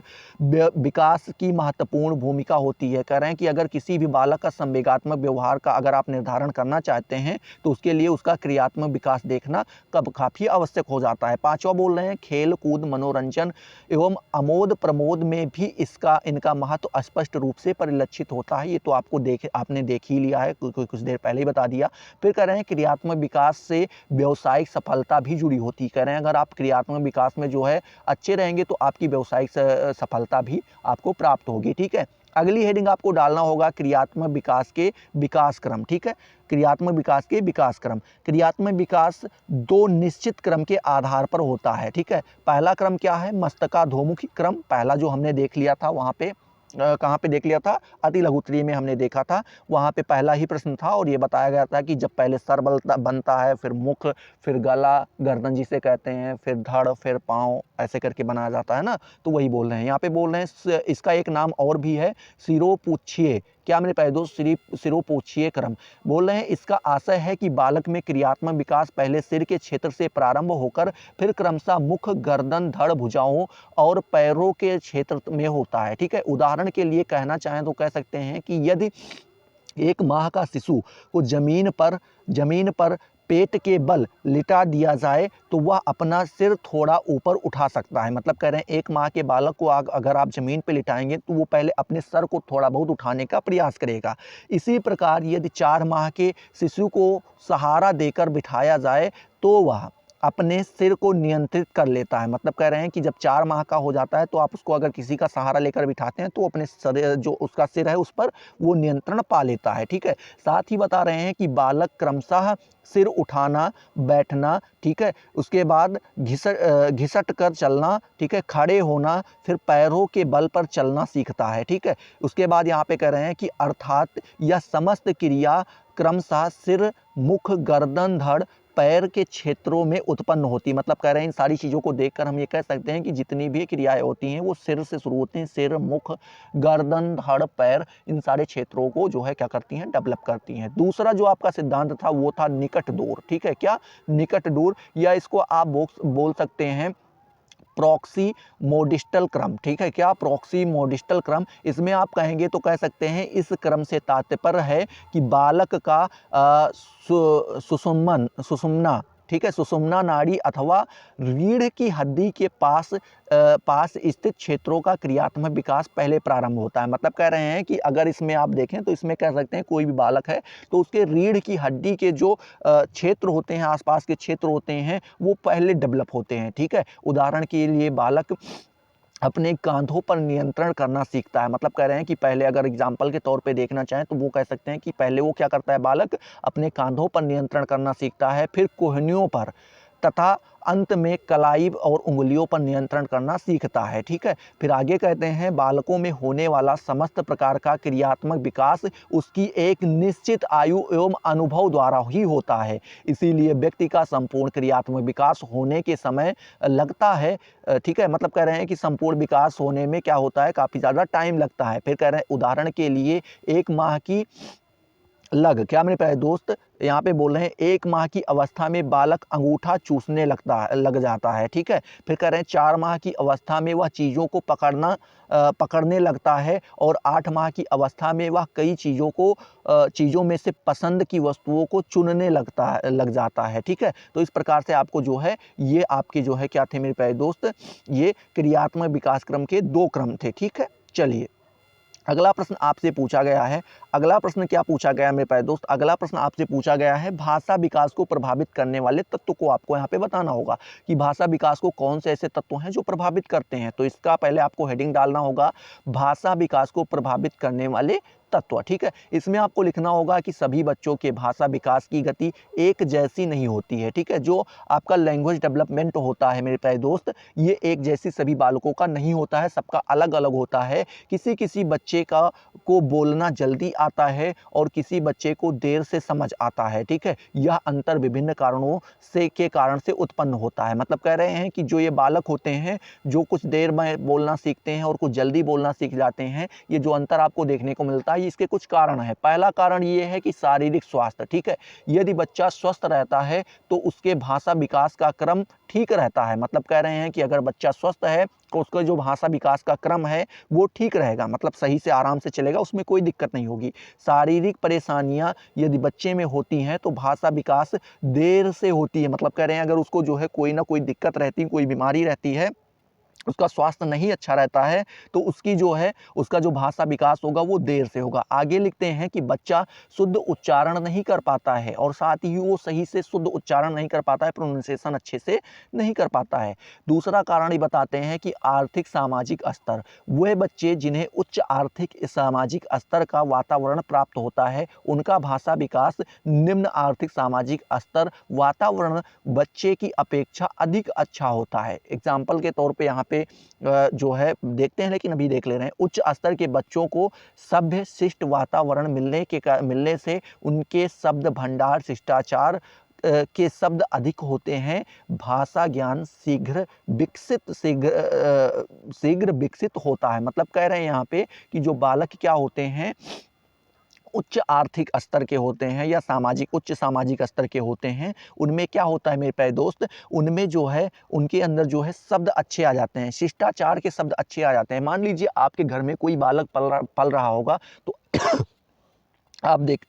विकास की महत्वपूर्ण भूमिका होती है। कह रहे हैं कि अगर किसी भी बालक का संवेगात्मक व्यवहार का अगर आप निर्धारण करना चाहते हैं तो उसके लिए उसका क्रियात्मक विकास देखना काफ़ी आवश्यक हो जाता है। पांचवा बोल रहे हैं खेल कूद मनोरंजन एवं अमोद प्रमोद में भी इनका महत्व स्पष्ट रूप से परिलक्षित होता है। ये तो आपने देख ही लिया है, कुछ देर पहले ही बता दिया। फिर कह रहे हैं क्रियात्मक विकास से व्यावसायिक सफलता भी जुड़ी होती है। कह रहे हैं अगर आप क्रियात्मक विकास में जो है अच्छे रहेंगे तो आपकी व्यावसायिक सफलता भी आपको प्राप्त होगी। ठीक है, अगली हेडिंग आपको डालना होगा क्रियात्मक विकास के विकास क्रम। ठीक है, क्रियात्मक विकास के विकास क्रम। क्रियात्मक विकास 2 निश्चित क्रम के आधार पर होता है। ठीक है, पहला क्रम क्या है, मस्तकाधोमुखी क्रम, पहला जो हमने देख लिया था वहाँ पे कहाँ पे देख लिया था, अति लघुत्तरीय में हमने देखा था। वहाँ पे पहला ही प्रश्न था और ये बताया गया था कि जब पहले सर बनता है, फिर मुख, फिर गला, गर्दन जिसे कहते हैं, फिर धड़, फिर पाँव, ऐसे करके बनाया जाता है ना। तो वही बोल रहे हैं, यहाँ पे बोल रहे हैं इसका एक नाम और भी है, सिरोपुच्छीय। क्या मेरे प्यारे दोस्त, सिरोपुच्छीय क्रम बोल रहे हैं। इसका आशय है कि बालक में क्रियात्मक विकास पहले सिर के क्षेत्र से प्रारंभ होकर फिर क्रमशः मुख, गर्दन, धड़, भुजाओं और पैरों के क्षेत्र में होता है। ठीक है, उदाहरण के लिए कहना चाहें तो कह सकते हैं कि यदि 1 माह का शिशु को जमीन पर पेट के बल लिटा दिया जाए तो वह अपना सिर थोड़ा ऊपर उठा सकता है। मतलब कह रहे हैं 1 माह के बालक को अगर आप जमीन पे लिटाएंगे तो वो पहले अपने सर को थोड़ा बहुत उठाने का प्रयास करेगा। इसी प्रकार यदि 4 माह के शिशु को सहारा देकर बिठाया जाए तो वह अपने सिर को नियंत्रित कर लेता है। मतलब कह रहे हैं कि जब 4 माह का हो जाता है तो आप उसको अगर किसी का सहारा लेकर बिठाते हैं तो अपने सर, जो उसका सिर है उस पर वो नियंत्रण पा लेता है। ठीक है, साथ ही बता रहे हैं कि बालक क्रमशः सिर उठाना, बैठना, ठीक है, उसके बाद घिसट कर चलना, ठीक है, खड़े होना, फिर पैरों के बल पर चलना सीखता है। ठीक है, उसके बाद यहाँ पे कह रहे हैं कि अर्थात यह समस्त क्रिया क्रमशः सिर, मुख, गर्दन, धड़, पैर के क्षेत्रों में उत्पन्न होती है। मतलब कह रहे हैं इन सारी चीज़ों को देखकर हम ये कह सकते हैं कि जितनी भी क्रियाएं होती हैं वो सिर से शुरू होती हैं। सिर, मुख, गर्दन, धड़, पैर, इन सारे क्षेत्रों को जो है क्या करती हैं, डेवलप करती हैं। दूसरा जो आपका सिद्धांत था वो था निकट दूर, ठीक है, क्या निकट दूर, या इसको आप बोल सकते हैं प्रॉक्सी मोडिस्टल क्रम, ठीक है, क्या प्रॉक्सी मोडिस्टल क्रम। इसमें आप कहेंगे तो कह सकते हैं इस क्रम से तात्पर्य है कि बालक का सुषुम्ना, ठीक है, सुषुम्ना नाड़ी अथवा रीढ़ की हड्डी के पास स्थित क्षेत्रों का क्रियात्मक विकास पहले प्रारंभ होता है। मतलब कह रहे हैं कि अगर इसमें आप देखें तो इसमें कह सकते हैं कोई भी बालक है तो उसके रीढ़ की हड्डी के जो क्षेत्र होते हैं, आसपास के क्षेत्र होते हैं, वो पहले डेवलप होते हैं, ठीक है। उदाहरण के लिए बालक अपने कांधों पर नियंत्रण करना सीखता है। मतलब कह रहे हैं कि पहले अगर एग्जाम्पल के तौर पे देखना चाहें तो वो कह सकते हैं कि पहले वो क्या करता है, बालक अपने कांधों पर नियंत्रण करना सीखता है, फिर कोहनियों पर, तथा अंत में कलाई और उंगलियों पर नियंत्रण करना सीखता है, ठीक है। फिर आगे कहते हैं बालकों में होने वाला समस्त प्रकार का क्रियात्मक विकास उसकी एक निश्चित आयु एवं अनुभव द्वारा ही होता है। इसीलिए व्यक्ति का संपूर्ण क्रियात्मक विकास होने के समय लगता है, ठीक है। मतलब कह रहे हैं कि संपूर्ण विकास होने में क्या होता है, काफ़ी ज़्यादा टाइम लगता है। फिर कह रहे हैं उदाहरण के लिए 1 माह की क्या मेरे प्यारे दोस्त यहाँ पे बोल रहे हैं 1 माह की अवस्था में बालक अंगूठा चूसने लग जाता है, ठीक है। फिर कह रहे हैं 4 माह की अवस्था में वह चीज़ों को पकड़ने लगता है, और 8 माह की अवस्था में वह कई चीज़ों में से पसंद की वस्तुओं को चुनने लग जाता है, ठीक है। तो इस प्रकार से आपको जो है ये आपके जो है क्या थे मेरे प्यारे दोस्त, ये क्रियात्मक विकास क्रम के 2 क्रम थे, ठीक है। चलिए अगला प्रश्न आपसे पूछा गया है। अगला प्रश्न क्या पूछा गया मेरे प्यारे दोस्त, अगला प्रश्न आपसे पूछा गया है भाषा विकास को प्रभावित करने वाले तत्व को आपको यहाँ पे बताना होगा कि भाषा विकास को कौन से ऐसे तत्व हैं जो प्रभावित करते हैं। तो इसका पहले आपको हेडिंग डालना होगा भाषा विकास को प्रभावित करने वाले तत्व, ठीक है। इसमें आपको लिखना होगा कि सभी बच्चों के भाषा विकास की गति एक जैसी नहीं होती है, ठीक है। जो आपका लैंग्वेज डेवलपमेंट होता है मेरे प्यारे दोस्त, ये एक जैसी सभी बालकों का नहीं होता है, सबका अलग अलग होता है। किसी बच्चे को बोलना जल्दी आता है और किसी बच्चे को देर से समझ आता है, ठीक है। यह अंतर विभिन्न कारणों के कारण से उत्पन्न होता है। मतलब कह रहे हैं कि जो ये बालक होते हैं जो कुछ देर में बोलना सीखते हैं और कुछ जल्दी बोलना सीख जाते हैं, ये जो अंतर आपको देखने को मिलता है इसके कुछ कारण है। पहला कारण ये है कि शारीरिक स्वास्थ्य, ठीक है। यदि बच्चा स्वस्थ रहता है तो उसके भाषा विकास का क्रम ठीक रहता है। मतलब कह रहे हैं कि अगर बच्चा स्वस्थ है तो उसका जो भाषा विकास का क्रम है वो ठीक रहेगा, मतलब सही से आराम से चलेगा, उसमें कोई दिक्कत नहीं होगी। शारीरिक परेशानियां यदि बच्चे में होती हैं तो भाषा विकास देर से होती है। मतलब कह रहे हैं अगर उसको जो है कोई ना कोई दिक्कत रहती है, कोई बीमारी रहती है, उसका स्वास्थ्य नहीं अच्छा रहता है, तो उसकी जो है उसका जो भाषा विकास होगा वो देर से होगा। आगे लिखते हैं कि बच्चा शुद्ध उच्चारण नहीं कर पाता है और साथ ही वो सही से शुद्ध उच्चारण नहीं कर पाता है, प्रोनाउंसिएशन अच्छे से नहीं कर पाता है। दूसरा कारण ये बताते हैं कि आर्थिक सामाजिक स्तर, वे बच्चे जिन्हें उच्च आर्थिक सामाजिक स्तर का वातावरण प्राप्त होता है उनका भाषा विकास निम्न आर्थिक सामाजिक स्तर वातावरण बच्चे की अपेक्षा अधिक अच्छा होता है। एग्जाम्पल के तौर पे यहाँ पे जो है देखते हैं, लेकिन अभी देख ले रहे हैं। उच्च स्तर के बच्चों को सभ्य शिष्ट वातावरण मिलने से उनके शब्द भंडार शिष्टाचार के शब्द अधिक होते हैं, भाषा ज्ञान शीघ्र विकसित होता है। मतलब कह रहे हैं यहाँ पे कि जो बालक क्या होते हैं उच्च आर्थिक स्तर के होते हैं या उच्च सामाजिक स्तर के होते हैं, उनमें क्या होता है मेरे प्यारे दोस्त, उनमें जो है उनके अंदर जो है शब्द अच्छे आ जाते हैं, शिष्टाचार के शब्द अच्छे आ जाते हैं। मान लीजिए आपके घर में कोई बालक पल रहा होगा तो आप देख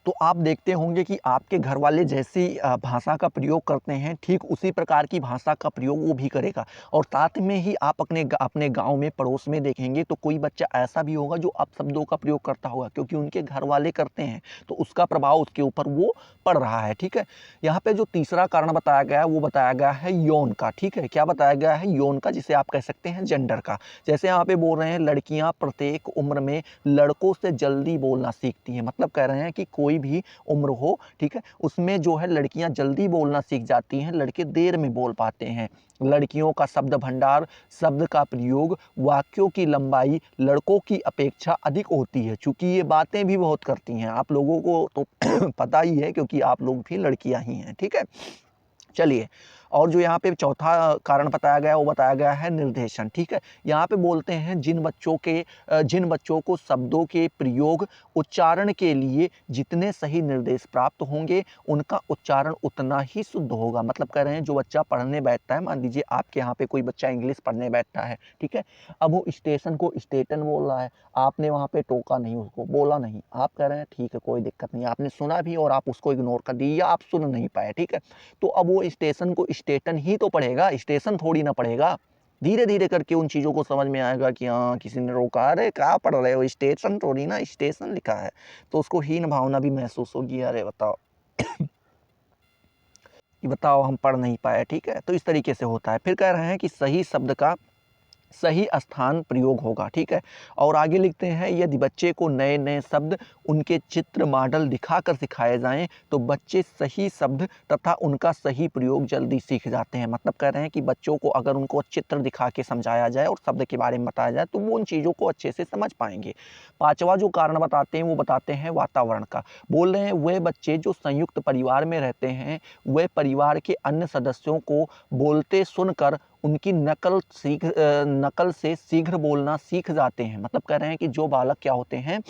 तो आप देखते होंगे कि आपके घर वाले जैसी भाषा का प्रयोग करते हैं, ठीक उसी प्रकार की भाषा का प्रयोग वो भी करेगा। और साथ में ही आप अपने गांव में पड़ोस में देखेंगे तो कोई बच्चा ऐसा भी होगा जो अपशब्दों का प्रयोग करता होगा, क्योंकि उनके घर वाले करते हैं तो उसका प्रभाव उसके ऊपर वो पड़ रहा है, ठीक है। यहाँ पे जो तीसरा कारण बताया गया है वो बताया गया है यौन का, ठीक है। क्या बताया गया है, यौन का, जिसे आप कह सकते हैं जेंडर का। जैसे यहाँ पे बोल रहे हैं लड़कियां प्रत्येक उम्र में लड़कों से जल्दी बोलना सीखती हैं। मतलब कह रहे हैं कि कोई भी उम्र हो, ठीक है, उसमें जो है लड़कियां जल्दी बोलना सीख जाती हैं, लड़के देर में बोल पाते हैं। लड़कियों का शब्द भंडार, शब्द का प्रयोग, वाक्यों की लंबाई लड़कों की अपेक्षा अधिक होती है। चूँकि ये बातें भी बहुत करती हैं, आप लोगों को तो पता ही है क्योंकि आप लोग भी लड़कियां ही हैं, ठीक है। चलिए, और जो यहाँ पे चौथा कारण बताया गया वो बताया गया है निर्देशन, ठीक है। यहाँ पे बोलते हैं जिन बच्चों को शब्दों के प्रयोग उच्चारण के लिए जितने सही निर्देश प्राप्त होंगे उनका उच्चारण उतना ही शुद्ध होगा। मतलब कह रहे हैं जो बच्चा पढ़ने बैठता है, मान लीजिए आपके यहाँ पे कोई बच्चा इंग्लिश पढ़ने बैठता है, ठीक है। अब वो स्टेशन को स्टेटन बोल रहा है, आपने वहाँ पे टोका नहीं, उसको बोला नहीं, आप कह रहे हैं ठीक है कोई दिक्कत नहीं, आपने सुना भी और आप उसको इग्नोर कर दिए या आप सुन नहीं पाए, ठीक है। तो अब वो स्टेशन को स्टेटन ही तो पढ़ेगा, स्टेशन थोड़ी ना पढ़ेगा। धीरे धीरे करके उन चीज़ों को समझ में आएगा कि हाँ किसी ने रोका, अरे क्या पढ़ रहे हो, स्टेशन थोड़ी ना, स्टेशन लिखा है। तो उसको हीन भावना भी महसूस होगी, अरे बताओ कि बताओ हम पढ़ नहीं पाए, ठीक है। तो इस तरीके से होता है। फिर कह रहे हैं कि सही शब्द का सही स्थान प्रयोग होगा, ठीक है। और आगे लिखते हैं यदि बच्चे को नए नए शब्द उनके चित्र मॉडल दिखाकर सिखाए जाएं तो बच्चे सही शब्द तथा उनका सही प्रयोग जल्दी सीख जाते हैं। मतलब कह रहे हैं कि बच्चों को अगर उनको चित्र दिखा के समझाया जाए और शब्द के बारे में बताया जाए तो वो उन चीज़ों को अच्छे से समझ पाएंगे। पांचवा जो कारण बताते हैं वो बताते हैं वातावरण का। बोल रहे हैं वे बच्चे जो संयुक्त परिवार में रहते हैं वे परिवार के अन्य सदस्यों को बोलते सुनकर उनकी नकल से शीघ्र बोलना सीख जाते हैं। मतलब कह रहे हैं कि जो बालक क्या होते हैं,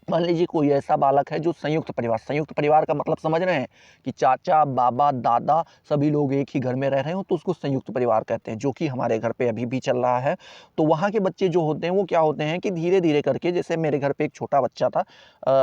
मान लीजिए कोई ऐसा बालक है जो संयुक्त परिवार का मतलब समझ रहे हैं कि चाचा बाबा दादा सभी लोग एक ही घर में रह रहे हो तो उसको संयुक्त परिवार कहते हैं, जो कि हमारे घर पे अभी भी चल रहा है। तो वहाँ के बच्चे जो होते हैं वो क्या होते हैं कि धीरे धीरे करके, जैसे मेरे घर पे एक छोटा बच्चा था,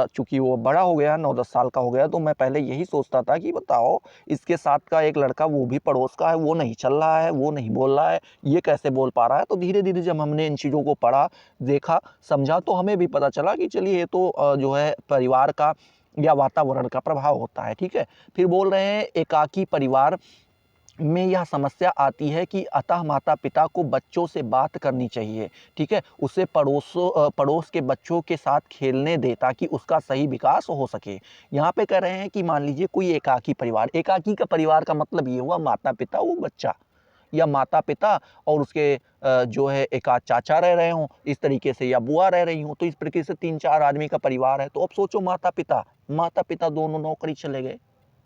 चूँकि वो बड़ा हो गया 9-10 साल का हो गया, तो मैं पहले यही सोचता था कि बताओ इसके साथ का एक लड़का वो भी पड़ोस का है, वो नहीं चल रहा है, वो नहीं बोल रहा है, ये कैसे बोल पा रहा है। तो धीरे धीरे जब हमने इन चीज़ों को पढ़ा, देखा, समझा तो हमें भी पता चला कि चलिए ये तो जो है परिवार का या वातावरण का प्रभाव होता है, ठीक है। फिर बोल रहे हैं एकाकी परिवार में यह समस्या आती है कि अतः माता पिता को बच्चों से बात करनी चाहिए, ठीक है। उसे पड़ोस के बच्चों के साथ खेलने दे ताकि उसका सही विकास हो सके। यहाँ पे कह रहे हैं कि मान लीजिए कोई एकाकी का परिवार का मतलब ये हुआ माता पिता वो बच्चा, या माता पिता और उसके जो है एक आध चाचा रह रहे हों इस तरीके से, या बुआ रह रही हों, तो इस तरीके से 3-4 आदमी का परिवार है। तो अब सोचो माता पिता दोनों नौकरी चले गए,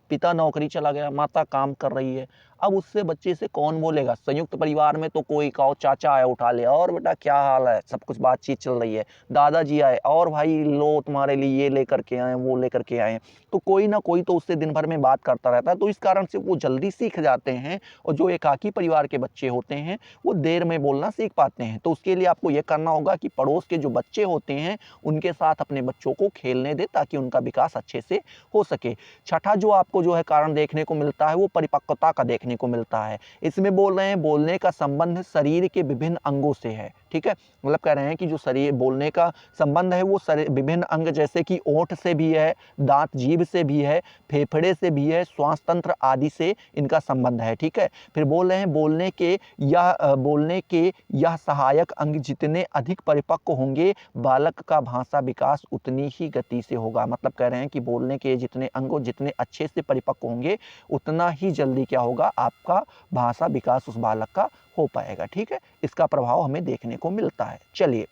पिता नौकरी चला गया, माता काम कर रही है। अब उससे बच्चे से कौन बोलेगा। संयुक्त परिवार में तो कोई कहो चाचा आए उठा ले, और बेटा क्या हाल है, सब कुछ बातचीत चल रही है, दादाजी आए और भाई लो तुम्हारे लिए ये लेकर के आए वो लेकर के आए, तो कोई ना कोई तो उससे दिन भर में बात करता रहता है। तो इस कारण से वो जल्दी सीख जाते हैं, और जो एकाकी परिवार के बच्चे होते हैं वो देर में बोलना सीख पाते हैं। तो उसके लिए आपको ये करना होगा कि पड़ोस के जो बच्चे होते हैं उनके साथ अपने बच्चों को खेलने दे ताकि उनका विकास अच्छे से हो सके। छठा जो आपको जो है कारण देखने को मिलता है वो परिपक्वता का देखने को मिलता है। इसमें बोल रहे हैं बोलने का संबंध शरीर के विभिन्न अंगों से है, ठीक है। मतलब कह रहे हैं कि जो शरीर बोलने का संबंध है वो विभिन्न अंग जैसे कि ओंठ से भी है, दांत जीभ से भी है, फेफड़े से भी है, श्वास तंत्र आदि से इनका संबंध है, ठीक है। फिर बोल रहे हैं बोलने के यह सहायक अंग जितने अधिक परिपक्व होंगे बालक का भाषा विकास उतनी ही गति से होगा। मतलब कह रहे हैं कि बोलने के जितने अंग जितने अच्छे से परिपक्व होंगे उतना ही जल्दी क्या होगा, आपका भाषा विकास उस बालक का हो पाएगा, ठीक है। इसका प्रभाव हमें देखने को मिलता है। चलिए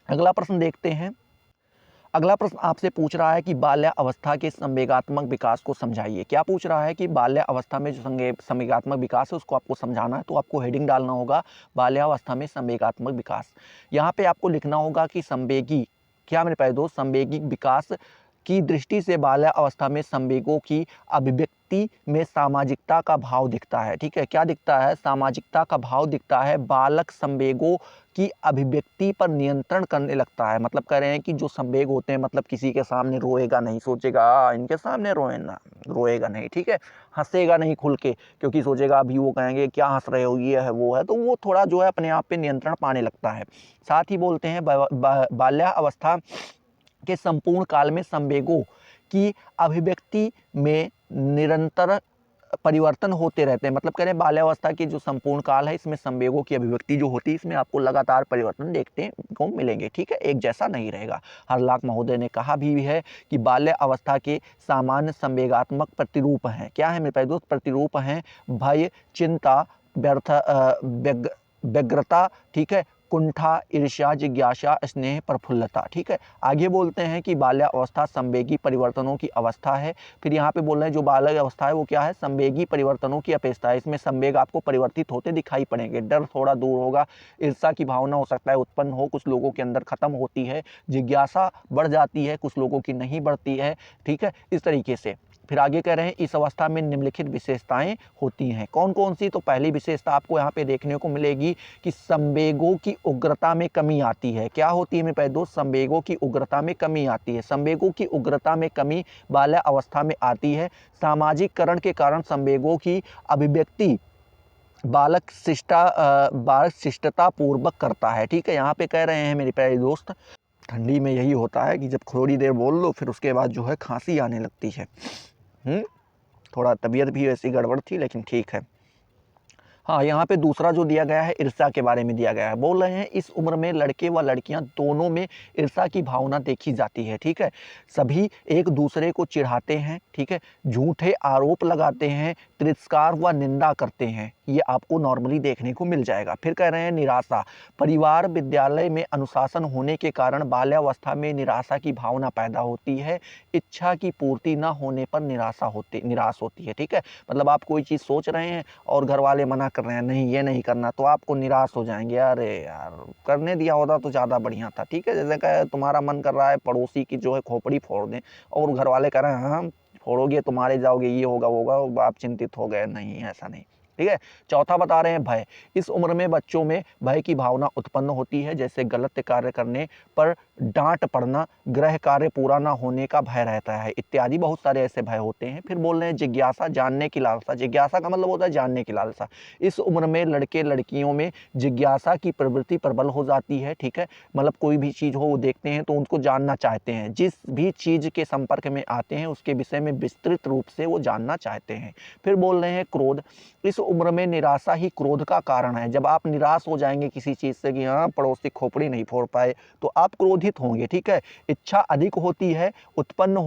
अगला प्रश्न देखते हैं। अगला प्रश्न आपसे पूछ रहा है कि बाल्यावस्था के संवेगात्मक विकास को समझाइए। क्या पूछ रहा है कि बाल्यावस्था में जो संवेगात्मक विकास है उसको आपको समझाना है। तो आपको हेडिंग डालना होगा बाल्यावस्था में संवेगात्मक विकास। यहाँ पे आपको लिखना होगा कि संवेगी, क्या मेरे प्यारे दोस्त, संवेगिक विकास की दृष्टि से बाल्यावस्था में संवेगों की अभिव्यक्ति में सामाजिकता का भाव दिखता है, ठीक है। क्या दिखता है, सामाजिकता का भाव दिखता है। बालक संवेगों की अभिव्यक्ति पर नियंत्रण करने लगता है। मतलब कह रहे हैं कि जो संवेग होते हैं, मतलब किसी के सामने रोएगा नहीं, सोचेगा इनके सामने रोएगा नहीं, ठीक है। हंसेगा नहीं खुल के, क्योंकि सोचेगा अभी वो कहेंगे क्या हंस रहे हो, ये है वो है, तो वो थोड़ा जो है अपने आप पे नियंत्रण पाने लगता है। साथ ही बोलते हैं बाल्यावस्था के संपूर्ण काल में संवेगों की अभिव्यक्ति में निरंतर परिवर्तन होते रहते हैं। मतलब कह रहे हैं बाल्यावस्था की जो संपूर्ण काल है इसमें संवेगों की अभिव्यक्ति जो होती है इसमें आपको लगातार परिवर्तन देखने को मिलेंगे, ठीक है, एक जैसा नहीं रहेगा। हरलाख महोदय ने कहा भी है कि बाल्यावस्था के सामान्य संवेगात्मक प्रतिरूप हैं। क्या है मेरे प्यारे दोस्त, प्रतिरूप हैं भय, चिंता, व्यर्थ व्यग्रता, ठीक है, कुंठा, ईर्ष्या, जिज्ञासा, स्नेह, प्रफुल्लता। ठीक है, आगे बोलते हैं कि बाल्यावस्था संवेगी परिवर्तनों की अवस्था है। फिर यहाँ पे बोल रहे हैं जो बाल्य अवस्था है वो क्या है, संवेगी परिवर्तनों की अपेक्षा है। इसमें संवेग आपको परिवर्तित होते दिखाई पड़ेंगे, डर थोड़ा दूर होगा, ईर्ष्या की भावना हो सकता है उत्पन्न हो, कुछ लोगों के अंदर खत्म होती है, जिज्ञासा बढ़ जाती है, कुछ लोगों की नहीं बढ़ती है। ठीक है, इस तरीके से। फिर आगे कह रहे हैं इस अवस्था में निम्नलिखित विशेषताएं होती हैं। कौन कौन सी? तो पहली विशेषता आपको यहाँ पे देखने को मिलेगी कि संवेगों की उग्रता में कमी आती है। क्या होती है मेरे प्यारे दोस्त? संवेगों की उग्रता में कमी आती है। संवेगों की उग्रता में कमी बाल्य अवस्था में आती है। सामाजिककरण के कारण संवेगों की अभिव्यक्ति बालक शिष्टता पूर्वक करता है। ठीक है, यहाँ पे कह रहे हैं मेरे प्यारे दोस्त, ठंडी में यही होता है कि जब थोड़ी देर बोल लो फिर उसके बाद जो है खांसी आने लगती है। थोड़ा तबीयत भी वैसी गड़बड़ थी लेकिन ठीक है। हाँ, यहाँ पे दूसरा जो दिया गया है ईर्ष्या के बारे में दिया गया है। बोल रहे हैं इस उम्र में लड़के व लड़कियां दोनों में ईर्ष्या की भावना देखी जाती है। ठीक है, सभी एक दूसरे को चिढ़ाते हैं, ठीक है, झूठे आरोप लगाते हैं, तिरस्कार व निंदा करते हैं। ये आपको नॉर्मली देखने को मिल जाएगा। फिर कह रहे हैं निराशा, परिवार विद्यालय में अनुशासन होने के कारण बाल्यावस्था में निराशा की भावना पैदा होती है। इच्छा की पूर्ति न होने पर निराश होती है। ठीक है, मतलब आप कोई चीज़ सोच रहे हैं और घर वाले मना कर रहे हैं, नहीं ये नहीं करना, तो आपको निराश हो जाएंगे, अरे यार करने दिया होता तो ज़्यादा बढ़िया था। ठीक है, जैसे कि तुम्हारा मन कर रहा है पड़ोसी की जो है खोपड़ी फोड़ दें और घर वाले कह रहे हैं हाँ फोड़ोगे तो मारे जाओगे, ये होगा वो होगा, आप चिंतित हो गए, नहीं ऐसा नहीं। ठीक है, चौथा बता रहे हैं भय। इस उम्र में बच्चों में भय की भावना उत्पन्न होती है, जैसे गलत कार्य करने पर डांट पड़ना, गृह कार्य पूरा ना होने का भय रहता है इत्यादि बहुत सारे ऐसे भय होते हैं। फिर बोल रहे हैं जिज्ञासा, जानने की लालसा। जिज्ञासा का मतलब होता है जानने की लालसा। इस उम्र में लड़के लड़कियों में जिज्ञासा की प्रवृत्ति प्रबल हो जाती है। ठीक है, मतलब कोई भी चीज़ हो वो देखते हैं तो उनको जानना चाहते हैं, जिस भी चीज़ के संपर्क में आते हैं उसके विषय में विस्तृत रूप से वो जानना चाहते हैं। फिर बोल रहे हैं क्रोध। इस उम्र में निराशा ही क्रोध का कारण है। जब आप निराश हो जाएंगे किसी चीज़ से कि हाँ पड़ोसी खोपड़ी नहीं फोड़ पाए, तो आप क्रोधित होंगे। ठीक है, इच्छा अधिक होती है, उत्पन्न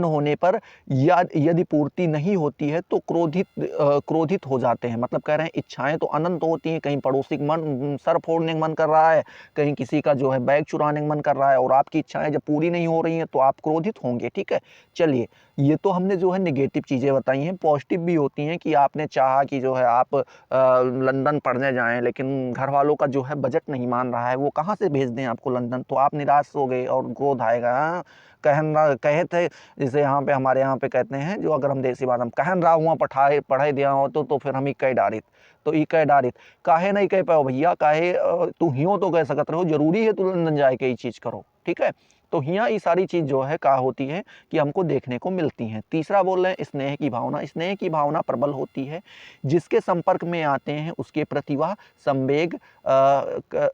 होने पर या यदि पूर्ति नहीं होती है तो क्रोधित हो जाते हैं। मतलब कह रहे हैं इच्छाएं तो अनंत होती हैं, कहीं पड़ोसी का मन सर फोड़ने का मन कर रहा है, कहीं किसी का जो है बैग चुराने का मन कर रहा है, और आपकी इच्छाएं जब पूरी नहीं हो रही हैं तो आप क्रोधित होंगे। ठीक है, चलिए ये तो हमने जो है नेगेटिव चीज़ें बताई हैं। पॉजिटिव भी होती हैं कि आपने चाहा कि जो है आप लंदन पढ़ने जाएं, लेकिन घर वालों का जो है बजट नहीं मान रहा है, वो कहाँ से भेज दें आपको लंदन, तो आप निराश हो गए और क्रोध आएगा। हाँ, कहे थे, जैसे यहाँ पे हमारे यहाँ पे कहते हैं, जो अगर हम देसी बात हम कहन रहा हुआ पढ़ाई दिया हो तो फिर हम ही कह डारित, तो ई कह डारित काहे नहीं कह पाओ भैया, काहे तू हियो तो कह सकत रहो, जरूरी है तू लंदन जाए के ये चीज़ करो। ठीक है, तो यहाँ ये सारी चीज़ जो है क्या होती है कि हमको देखने को मिलती हैं। तीसरा बोल रहे हैं स्नेह की भावना। स्नेह की भावना प्रबल होती है, जिसके संपर्क में आते हैं उसके प्रति वह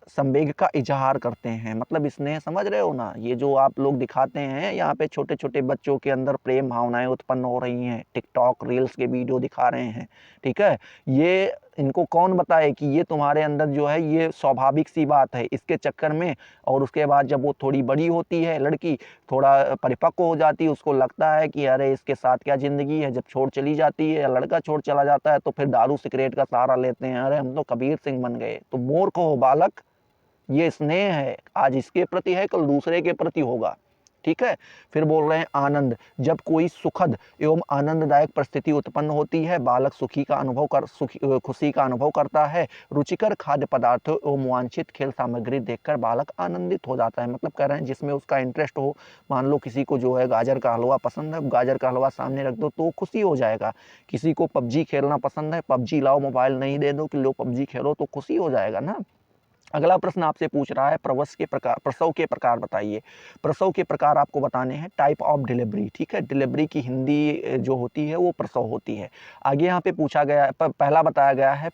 संवेग का इजहार करते हैं। मतलब स्नेह समझ रहे हो ना, ये जो आप लोग दिखाते हैं यहाँ पे छोटे छोटे बच्चों के अंदर प्रेम भावनाएं उत्पन्न हो रही हैं, टिकटॉक रील्स के वीडियो दिखा रहे हैं। ठीक है, ये इनको कौन बताए कि ये तुम्हारे अंदर जो है ये स्वाभाविक सी बात है, इसके चक्कर में। और उसके बाद जब वो थोड़ी बड़ी होती है लड़की, थोड़ा परिपक्व हो जाती है, उसको लगता है कि अरे इसके साथ क्या ज़िंदगी है, जब छोड़ चली जाती है या लड़का छोड़ चला जाता है तो फिर दारू सिगरेट का सहारा लेते हैं, अरे हम तो कबीर सिंह बन गए। तो मूर्ख हो बालक, ये स्नेह है, आज इसके प्रति है कल दूसरे के प्रति होगा। ठीक है, फिर बोल रहे हैं आनंद। जब कोई सुखद एवं आनंददायक परिस्थिति उत्पन्न होती है, बालक खुशी का अनुभव करता है। रुचिकर खाद्य पदार्थों एवं वांछित खेल सामग्री देखकर बालक आनंदित हो जाता है। मतलब कह रहे हैं जिसमें उसका इंटरेस्ट हो, मान लो किसी को जो है गाजर का हलवा पसंद है, गाजर का हलवा सामने रख दो तो खुशी हो जाएगा। किसी को पबजी खेलना पसंद है, पबजी लाओ, मोबाइल नहीं दे दो कि लो पबजी खेलो, तो खुशी हो जाएगा ना। अगला प्रश्न आपसे पूछ रहा है प्रसव के प्रकार बताइए। प्रसव के प्रकार आपको बताने हैं, टाइप ऑफ डिलीवरी। ठीक है, डिलीवरी की हिंदी जो होती है वो प्रसव होती है। आगे यहाँ पे पूछा गया, पहला बताया गया है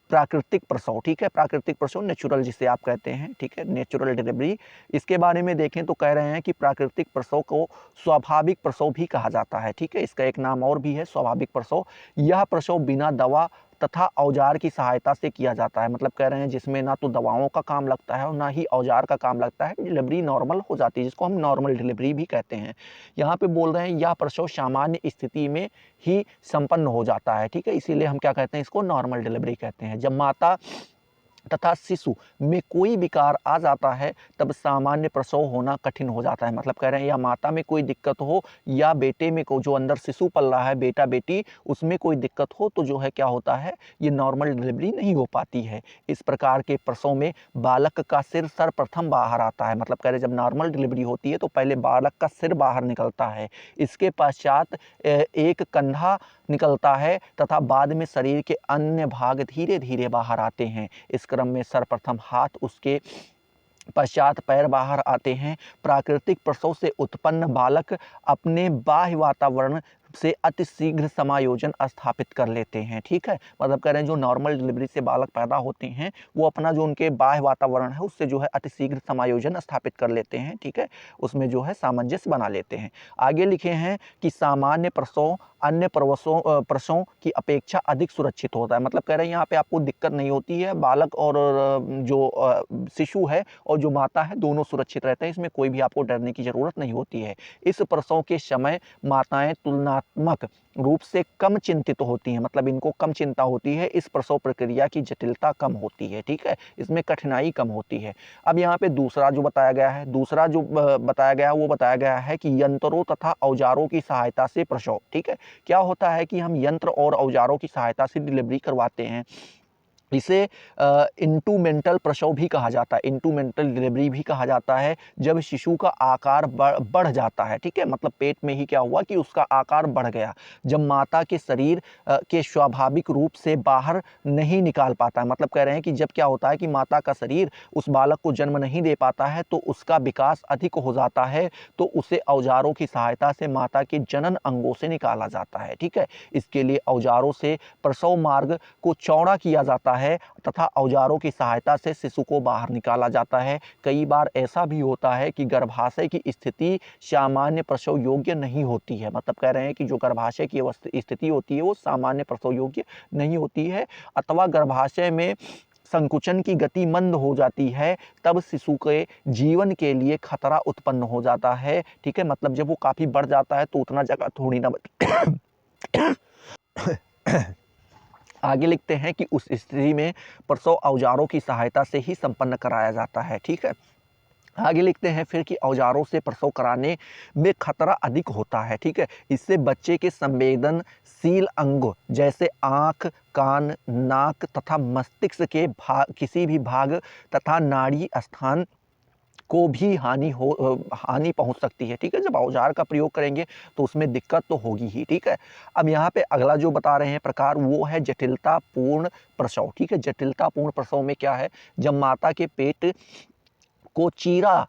प्राकृतिक प्रसव। ठीक है, प्राकृतिक प्रसव नेचुरल जिसे आप कहते हैं। ठीक है, नेचुरल डिलीवरी। इसके बारे में देखें तो कह रहे हैं कि प्राकृतिक प्रसव को स्वाभाविक प्रसव भी कहा जाता है। ठीक है, इसका एक नाम और भी है स्वाभाविक प्रसव। यह प्रसव बिना दवा तथा औजार की सहायता से किया जाता है। मतलब कह रहे हैं जिसमें ना तो दवाओं का काम लगता है और ना ही औजार का काम लगता है, डिलीवरी नॉर्मल हो जाती है, जिसको हम नॉर्मल डिलीवरी भी कहते हैं। यहाँ पे बोल रहे हैं यह प्रसव सामान्य स्थिति में ही संपन्न हो जाता है, ठीक है, इसीलिए हम क्या कहते हैं, इसको नॉर्मल डिलीवरी कहते हैं। जब माता तथा शिशु में कोई विकार आ जाता है तब सामान्य प्रसव होना कठिन हो जाता है। मतलब कह रहे हैं या माता में कोई दिक्कत हो या बेटे में को जो अंदर शिशु पल रहा है, बेटा बेटी, उसमें कोई दिक्कत हो तो जो है क्या होता है, ये नॉर्मल डिलीवरी नहीं हो पाती है। इस प्रकार के प्रसव में बालक का सिर सर्वप्रथम बाहर आता है। मतलब कह रहे जब नॉर्मल डिलीवरी होती है तो पहले बालक का सिर बाहर निकलता है, इसके पश्चात एक कंधा निकलता है तथा बाद में शरीर के अन्य भाग धीरे धीरे बाहर आते हैं। इस क्रम में सर्वप्रथम हाथ, उसके पश्चात पैर बाहर आते हैं। प्राकृतिक प्रसव से उत्पन्न बालक अपने बाह्य वातावरण से अति शीघ्र समायोजन स्थापित कर लेते हैं, ठीक है। मतलब कह रहे हैं जो नॉर्मल डिलीवरी से बालक पैदा होते हैं वो अपना जो उनके बाह्य वातावरण है उससे जो है अति शीघ्र समायोजन स्थापित कर लेते हैं, ठीक है, उसमें जो है सामंजस्य बना लेते हैं। आगे लिखे हैं कि सामान्य प्रसव अन्य प्रसवों की अपेक्षा अधिक सुरक्षित होता है। मतलब कह रहे हैं यहाँ पे आपको दिक्कत नहीं होती है, बालक और जो शिशु है और जो माता है दोनों सुरक्षित रहते हैं, इसमें कोई भी आपको डरने की ज़रूरत नहीं होती है। इस प्रसव के समय माताएं तुलनात्मक रूप से कम चिंतित होती हैं, मतलब इनको कम चिंता होती है, इस प्रसव प्रक्रिया की जटिलता कम होती है, ठीक है, इसमें कठिनाई कम होती है। अब यहाँ पे दूसरा जो बताया गया है, दूसरा जो बताया गया है वो बताया गया है कि यंत्रों तथा औजारों की सहायता से प्रसव, ठीक है। क्या होता है कि हम यंत्र और औजारों की सहायता से डिलीवरी करवाते हैं, इसे इंट्रूमेंटल प्रसव भी कहा जाता है, इंट्रूमेंटल डिलीवरी भी कहा जाता है। जब शिशु का आकार बढ़ जाता है, ठीक है, मतलब पेट में ही क्या हुआ कि उसका आकार बढ़ गया, जब माता के शरीर के स्वाभाविक रूप से बाहर नहीं निकाल पाता है। मतलब कह रहे हैं कि जब क्या होता है कि माता का शरीर उस बालक को जन्म नहीं दे पाता है तो उसका विकास अधिक हो जाता है, तो उसे औजारों की सहायता से माता के जनन अंगों से निकाला जाता है, ठीक है। इसके लिए औजारों से प्रसव मार्ग को चौड़ा किया जाता है तथा औजारों की सहायता से शिशु को बाहर निकाला जाता है। कई बार ऐसा भी होता है कि गर्भाशय की स्थिति सामान्य प्रसव योग्य नहीं होती है। मतलब कह रहे हैं कि जो गर्भाशय की स्थिति होती है वो सामान्य प्रसव योग्य नहीं होती है, अथवा गर्भाशय में संकुचन की गति मंद हो जाती है, तब शिशु के जीवन के लिए खतरा उत्पन्न हो जाता है, ठीक है। मतलब जब वो काफ़ी बढ़ जाता है तो उतना जगह थोड़ी ना आगे लिखते हैं कि उस स्थिति में प्रसव औजारों की सहायता से ही संपन्न कराया जाता है, ठीक है। आगे लिखते हैं फिर कि औजारों से प्रसव कराने में खतरा अधिक होता है, ठीक है। इससे बच्चे के संवेदनशील अंग जैसे आँख, कान, नाक तथा मस्तिष्क के किसी भी भाग तथा नाड़ी स्थान को भी हानि पहुंच सकती है, ठीक है। जब औजार का प्रयोग करेंगे तो उसमें दिक्कत तो होगी ही, ठीक है। अब यहाँ पे अगला जो बता रहे हैं प्रकार वो है जटिलतापूर्ण प्रसव, ठीक है। जटिलतापूर्ण प्रसव में क्या है, जब माता के पेट को चीरा,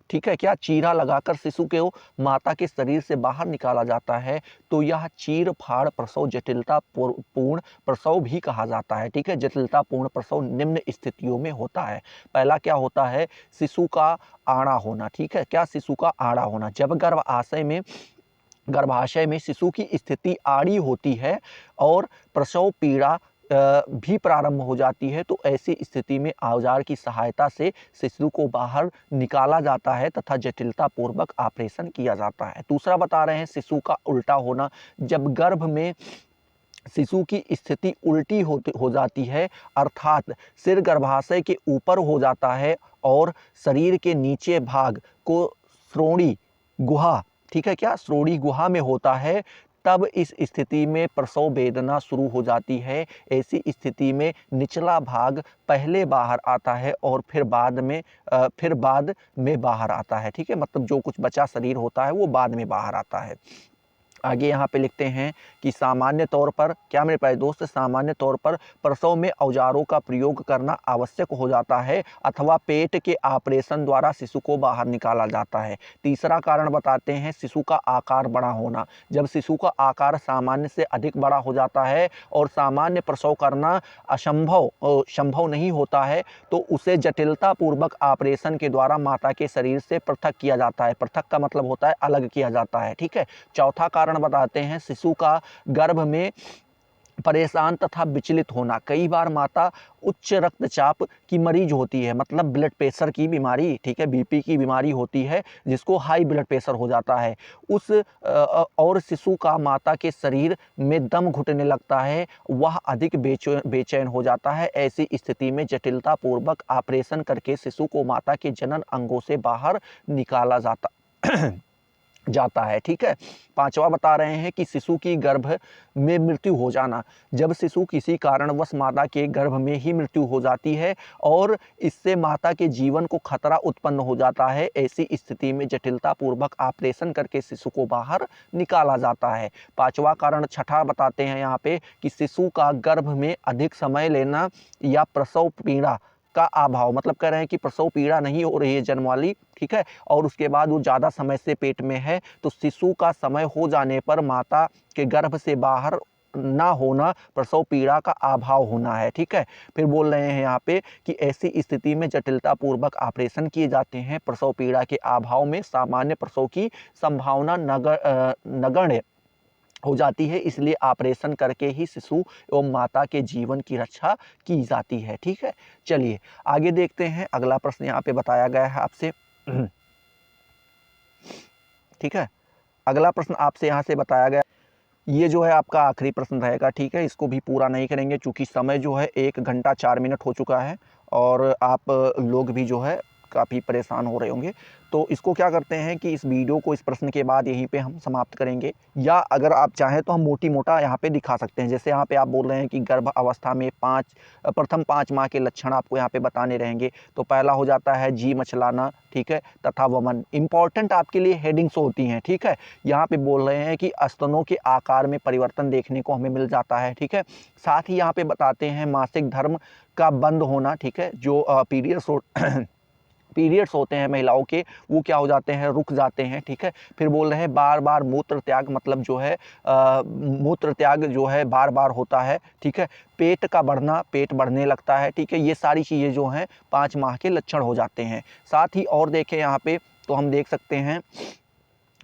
ठीक है, क्या चीरा लगाकर शिशु को माता के शरीर से बाहर निकाला जाता है तो यह चीर फाड़ प्रसव जटिलता पूर्ण प्रसव भी कहा जाता है, ठीक है। जटिलतापूर्ण प्रसव निम्न स्थितियों में होता है। पहला क्या होता है, शिशु का आड़ा होना, ठीक है, क्या शिशु का आड़ा होना। जब गर्भाशय में शिशु की स्थिति आड़ी होती है और प्रसव पीड़ा भी प्रारंभ हो जाती है तो ऐसी स्थिति में औजार की सहायता से शिशु को बाहर निकाला जाता है तथा जटिलता पूर्वक ऑपरेशन किया जाता है। दूसरा बता रहे हैं शिशु का उल्टा होना। जब गर्भ में शिशु की स्थिति उल्टी हो जाती है, अर्थात सिर गर्भाशय के ऊपर हो जाता है और शरीर के नीचे भाग को श्रोणि गुहा, ठीक है, क्या श्रोणि गुहा में होता है, तब इस स्थिति में प्रसव वेदना शुरू हो जाती है। ऐसी स्थिति में निचला भाग पहले बाहर आता है और फिर बाद में बाहर आता है, ठीक है। मतलब जो कुछ बचा शरीर होता है वो बाद में बाहर आता है। आगे यहाँ पे लिखते हैं कि सामान्य तौर पर, क्या मेरे प्यारे दोस्त, सामान्य तौर पर प्रसव में औजारों का प्रयोग करना आवश्यक हो जाता है अथवा पेट के ऑपरेशन द्वारा शिशु को बाहर निकाला जाता है। तीसरा कारण बताते हैं शिशु का आकार बड़ा होना। जब शिशु का आकार सामान्य से अधिक बड़ा हो जाता है और सामान्य प्रसव करना संभव नहीं होता है तो उसे जटिलतापूर्वक ऑपरेशन के द्वारा माता के शरीर से पृथक किया जाता है। पृथक का मतलब होता है अलग किया जाता है, ठीक है। चौथा कारण बताते हैं शिशु का गर्भ में परेशान तथा विचलित होना। कई बार माता उच्च रक्तचाप की मरीज होती है, मतलब ब्लड प्रेशर की बीमारी, ठीक है, बीपी की बीमारी होती है, जिसको हाई ब्लड प्रेशर हो जाता है। और शिशु का माता के शरीर में दम घुटने लगता है, वह अधिक बेचैन हो जाता है। ऐसी स्थिति में जटिलता पूर्वक ऑपरेशन करके शिशु को माता के जनन अंगों से बाहर निकाला जाता है, ठीक है। पांचवा बता रहे हैं कि शिशु की गर्भ में मृत्यु हो जाना। जब शिशु किसी कारणवश माता के गर्भ में ही मृत्यु हो जाती है और इससे माता के जीवन को खतरा उत्पन्न हो जाता है, ऐसी स्थिति में जटिलता पूर्वक ऑपरेशन करके शिशु को बाहर निकाला जाता है। पांचवा कारण छठा बताते हैं यहाँ पे कि शिशु का गर्भ में अधिक समय लेना या प्रसव पीड़ा का अभाव, मतलब कह रहे हैं कि प्रसव पीड़ा नहीं हो रही है जन्म वाली, ठीक है, और उसके बाद वो ज़्यादा समय से पेट में है, तो शिशु का समय हो जाने पर माता के गर्भ से बाहर ना होना, प्रसव पीड़ा का अभाव होना है, ठीक है। फिर बोल रहे हैं यहाँ पे कि ऐसी स्थिति में जटिलता पूर्वक ऑपरेशन किए जाते हैं। प्रसव पीड़ा के अभाव में सामान्य प्रसव की संभावना नगण्य हो जाती है, इसलिए ऑपरेशन करके ही शिशु एवं माता के जीवन की रक्षा की जाती है, ठीक है। चलिए आगे देखते हैं, अगला प्रश्न यहाँ पे बताया गया है आपसे, ठीक है। अगला प्रश्न आपसे यहाँ से बताया गया, ये जो है आपका आखिरी प्रश्न रहेगा, ठीक है। इसको भी पूरा नहीं करेंगे क्योंकि समय जो है 1 घंटा 4 मिनट हो चुका है और आप लोग भी जो है काफ़ी परेशान हो रहे होंगे। तो इसको क्या करते हैं कि इस वीडियो को इस प्रश्न के बाद यहीं पे हम समाप्त करेंगे, या अगर आप चाहें तो हम मोटी मोटा यहाँ पे दिखा सकते हैं। जैसे यहाँ पे आप बोल रहे हैं कि गर्भ अवस्था में प्रथम 5 माह के लक्षण आपको यहाँ पे बताने रहेंगे। तो पहला हो जाता है जी मचलाना, ठीक है, तथा वमन। इंपॉर्टेंट आपके लिए हेडिंग्स होती हैं, ठीक है। यहाँ पे बोल रहे हैं कि स्तनों के आकार में परिवर्तन देखने को हमें मिल जाता है, ठीक है। साथ ही यहाँ पे बताते हैं मासिक धर्म का बंद होना, ठीक है, जो पीरियड्स होते हैं महिलाओं के, वो क्या हो जाते हैं, रुक जाते हैं, ठीक है। फिर बोल रहे हैं बार बार मूत्र त्याग, मतलब जो है मूत्र त्याग जो है बार बार होता है, ठीक है। पेट का बढ़ना, पेट बढ़ने लगता है, ठीक है। ये सारी चीज़ें जो हैं 5 माह के लक्षण हो जाते हैं। साथ ही और देखें यहाँ पे तो हम देख सकते हैं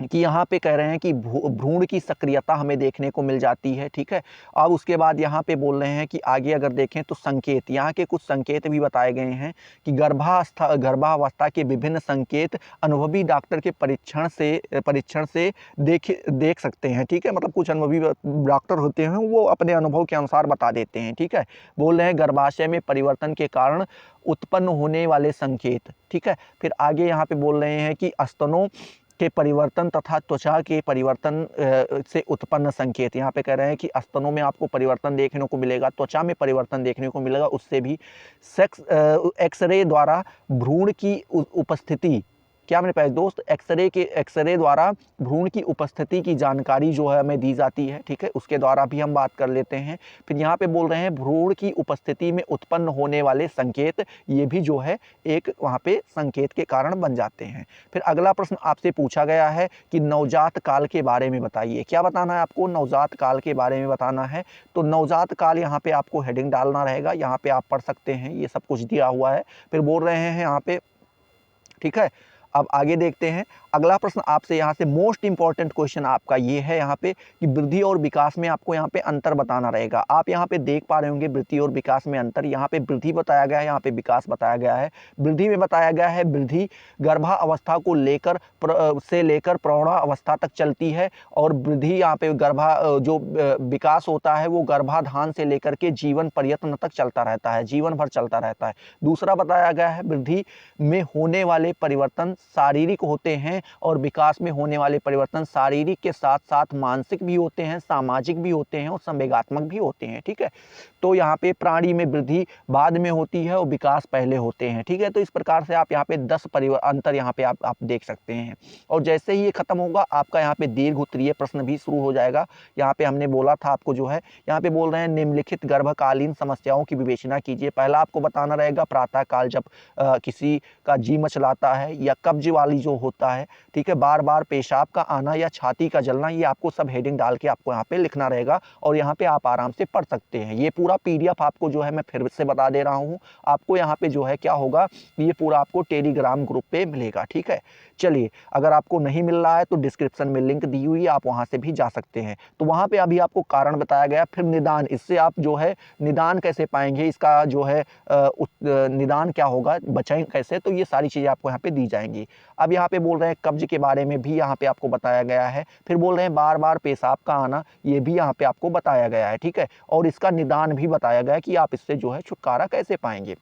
कि यहाँ पे कह रहे हैं कि भ्रूण की सक्रियता हमें देखने को मिल जाती है, ठीक है। अब उसके बाद यहाँ पे बोल रहे हैं कि आगे अगर देखें तो संकेत, यहाँ के कुछ संकेत भी बताए गए हैं कि गर्भावस्था के विभिन्न संकेत अनुभवी डॉक्टर के परीक्षण से देख सकते हैं, ठीक है। मतलब कुछ अनुभवी डॉक्टर होते हैं, वो अपने अनुभव के अनुसार बता देते हैं, ठीक है। बोल रहे हैं गर्भाशय में परिवर्तन के कारण उत्पन्न होने वाले संकेत, ठीक है। फिर आगे यहाँ पे बोल रहे हैं कि स्तनों के परिवर्तन तथा त्वचा के परिवर्तन से उत्पन्न संकेत। यहाँ पे कह रहे हैं कि स्तनों में आपको परिवर्तन देखने को मिलेगा, त्वचा में परिवर्तन देखने को मिलेगा, उससे भी एक्सरे द्वारा भ्रूण की उपस्थिति, क्या मेरे पास दोस्त, एक्सरे द्वारा भ्रूण की उपस्थिति की जानकारी जो है हमें दी जाती है, ठीक है। उसके द्वारा भी हम बात कर लेते हैं। फिर यहाँ पे बोल रहे हैं भ्रूण की उपस्थिति में उत्पन्न होने वाले संकेत, ये भी जो है एक वहाँ पे संकेत के कारण बन जाते हैं। फिर अगला प्रश्न आपसे पूछा गया है कि नवजात काल के बारे में बताइए। क्या बताना है आपको, नवजात काल के बारे में बताना है। तो नवजात काल यहाँ पे आपको हेडिंग डालना रहेगा, यहाँ पे आप पढ़ सकते हैं, ये सब कुछ दिया हुआ है। फिर बोल रहे हैं यहाँ पे, ठीक है। अब आगे देखते हैं, अगला प्रश्न आपसे यहाँ से मोस्ट इंपॉर्टेंट क्वेश्चन आपका ये है यहाँ पे कि वृद्धि और विकास में आपको यहाँ पे अंतर बताना रहेगा। आप यहाँ पे देख पा रहे होंगे वृद्धि और विकास में अंतर, यहाँ पे वृद्धि बताया गया है, यहाँ पे विकास बताया गया है। वृद्धि में बताया गया है वृद्धि गर्भावस्था को लेकर लेकर प्रौढ़ावस्था तक चलती है, और वृद्धि यहाँ पे जो विकास होता है वो गर्भाधान से लेकर के जीवन पर्यंत तक चलता रहता है, जीवन भर चलता रहता है। दूसरा बताया गया है वृद्धि में होने वाले परिवर्तन शारीरिक होते हैं और विकास में होने वाले परिवर्तन शारीरिक के साथ साथ मानसिक भी होते हैं, सामाजिक भी होते हैं और संवेगात्मक भी होते हैं, ठीक है। तो यहाँ पे प्राणी में वृद्धि बाद में होती है और विकास पहले होते हैं, ठीक है। तो इस प्रकार से आप यहाँ पे 10 अंतर यहाँ पे आप देख सकते हैं। और जैसे ही ये खत्म होगा आपका यहाँ पे दीर्घ उत्तरीय प्रश्न भी शुरू हो जाएगा। यहाँ पे हमने बोला था आपको जो है, यहाँ पे बोल रहे हैं निम्नलिखित गर्भकालीन समस्याओं की विवेचना कीजिए। पहला आपको बताना रहेगा प्रातः काल, जब किसी का जी मचलाता है, या कब्ज वाली जो होता है, ठीक है, बार बार पेशाब का आना या छाती का जलना, ये आपको सब हेडिंग डाल के आपको यहाँ पे लिखना रहेगा और यहाँ पे आप आराम से पढ़ सकते हैं। ये पूरा PDF आपको जो है मैं फिर से बता दे रहा हूँ, आपको यहाँ पे जो है क्या होगा, ये पूरा आपको टेलीग्राम ग्रुप पे मिलेगा, ठीक है। चलिए, अगर आपको नहीं मिल रहा है तो डिस्क्रिप्शन में लिंक दी हुई है, आप वहाँ से भी जा सकते हैं। तो वहाँ पे अभी आपको कारण बताया गया, फिर निदान, इससे आप जो है निदान कैसे पाएंगे, इसका जो है निदान क्या होगा, बचाएं कैसे, तो ये सारी चीज़ें आपको यहाँ पे दी जाएंगी। अब यहाँ पे बोल रहे हैं कब्ज के बारे में भी यहाँ पे आपको बताया गया है, फिर बोल रहे हैं बार बार पेशाब का आना, ये भी यहाँ पे आपको बताया गया है, ठीक है। और इसका निदान भी बताया गया है कि आप इससे जो है छुटकारा कैसे पाएंगे।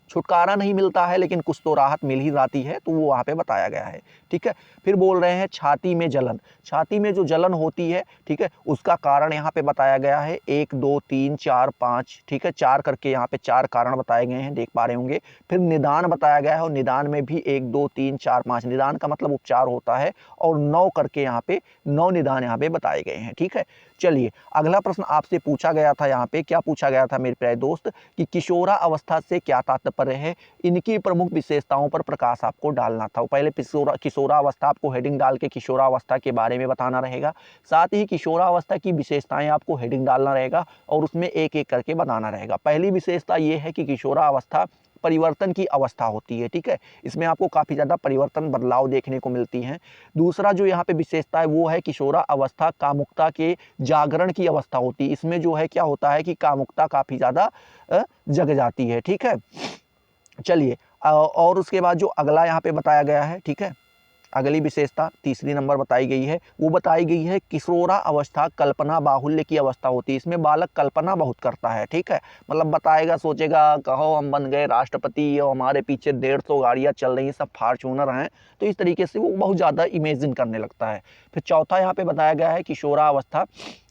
छुटकारा नहीं मिलता है लेकिन कुछ तो राहत मिल ही जाती है, तो वो वहाँ पे बताया गया है, ठीक है। फिर बोल रहे हैं छाती में जलन, छाती में जो जलन होती है, ठीक है, उसका कारण यहाँ पे बताया गया है 1 2 3 4 5, ठीक है, 4 करके यहाँ पे 4 कारण बताए गए हैं, देख पा रहे होंगे। फिर निदान बताया गया है और निदान में भी 1 2 3 4 5, निदान का मतलब उपचार होता है, और 9 करके यहाँ पे 9 निदान यहाँ पे बताए गए हैं, ठीक है। चलिए, अगला प्रश्न आपसे पूछा गया था, यहाँ पे क्या पूछा गया था मेरे प्यारे दोस्त, कि किशोरा अवस्था से क्या तात्पर्य है, इनकी प्रमुख विशेषताओं पर प्रकाश आपको डालना था। पहले किशोरावस्था आपको हेडिंग डाल के किशोरावस्था के बारे में बताना रहेगा, साथ ही किशोरावस्था की विशेषताएं आपको हेडिंग डालना रहेगा और उसमें एक एक करके बताना रहेगा। पहली विशेषता ये है कि किशोरावस्था परिवर्तन की अवस्था होती है, ठीक है, इसमें आपको काफ़ी ज़्यादा परिवर्तन बदलाव देखने को मिलती हैं। दूसरा जो यहाँ पे विशेषता है वो है किशोरा अवस्था कामुकता के जागरण की अवस्था होती है, इसमें जो है क्या होता है कि कामुकता काफ़ी ज़्यादा जग जाती है, ठीक है। चलिए, और उसके बाद जो अगला यहाँ पे बताया गया है, ठीक है, अगली विशेषता तीसरी नंबर बताई गई है, वो बताई गई है किशोरा अवस्था कल्पना बाहुल्य की अवस्था होती है, इसमें बालक कल्पना बहुत करता है, ठीक है, मतलब बताएगा, सोचेगा, कहो हम बन गए राष्ट्रपति और हमारे पीछे 150 गाड़ियाँ चल रही हैं, सब फॉर्च्यूनर हैं, तो इस तरीके से वो बहुत ज़्यादा इमेजिन करने लगता है। फिर चौथा यहाँ पे बताया गया है किशोरा अवस्था,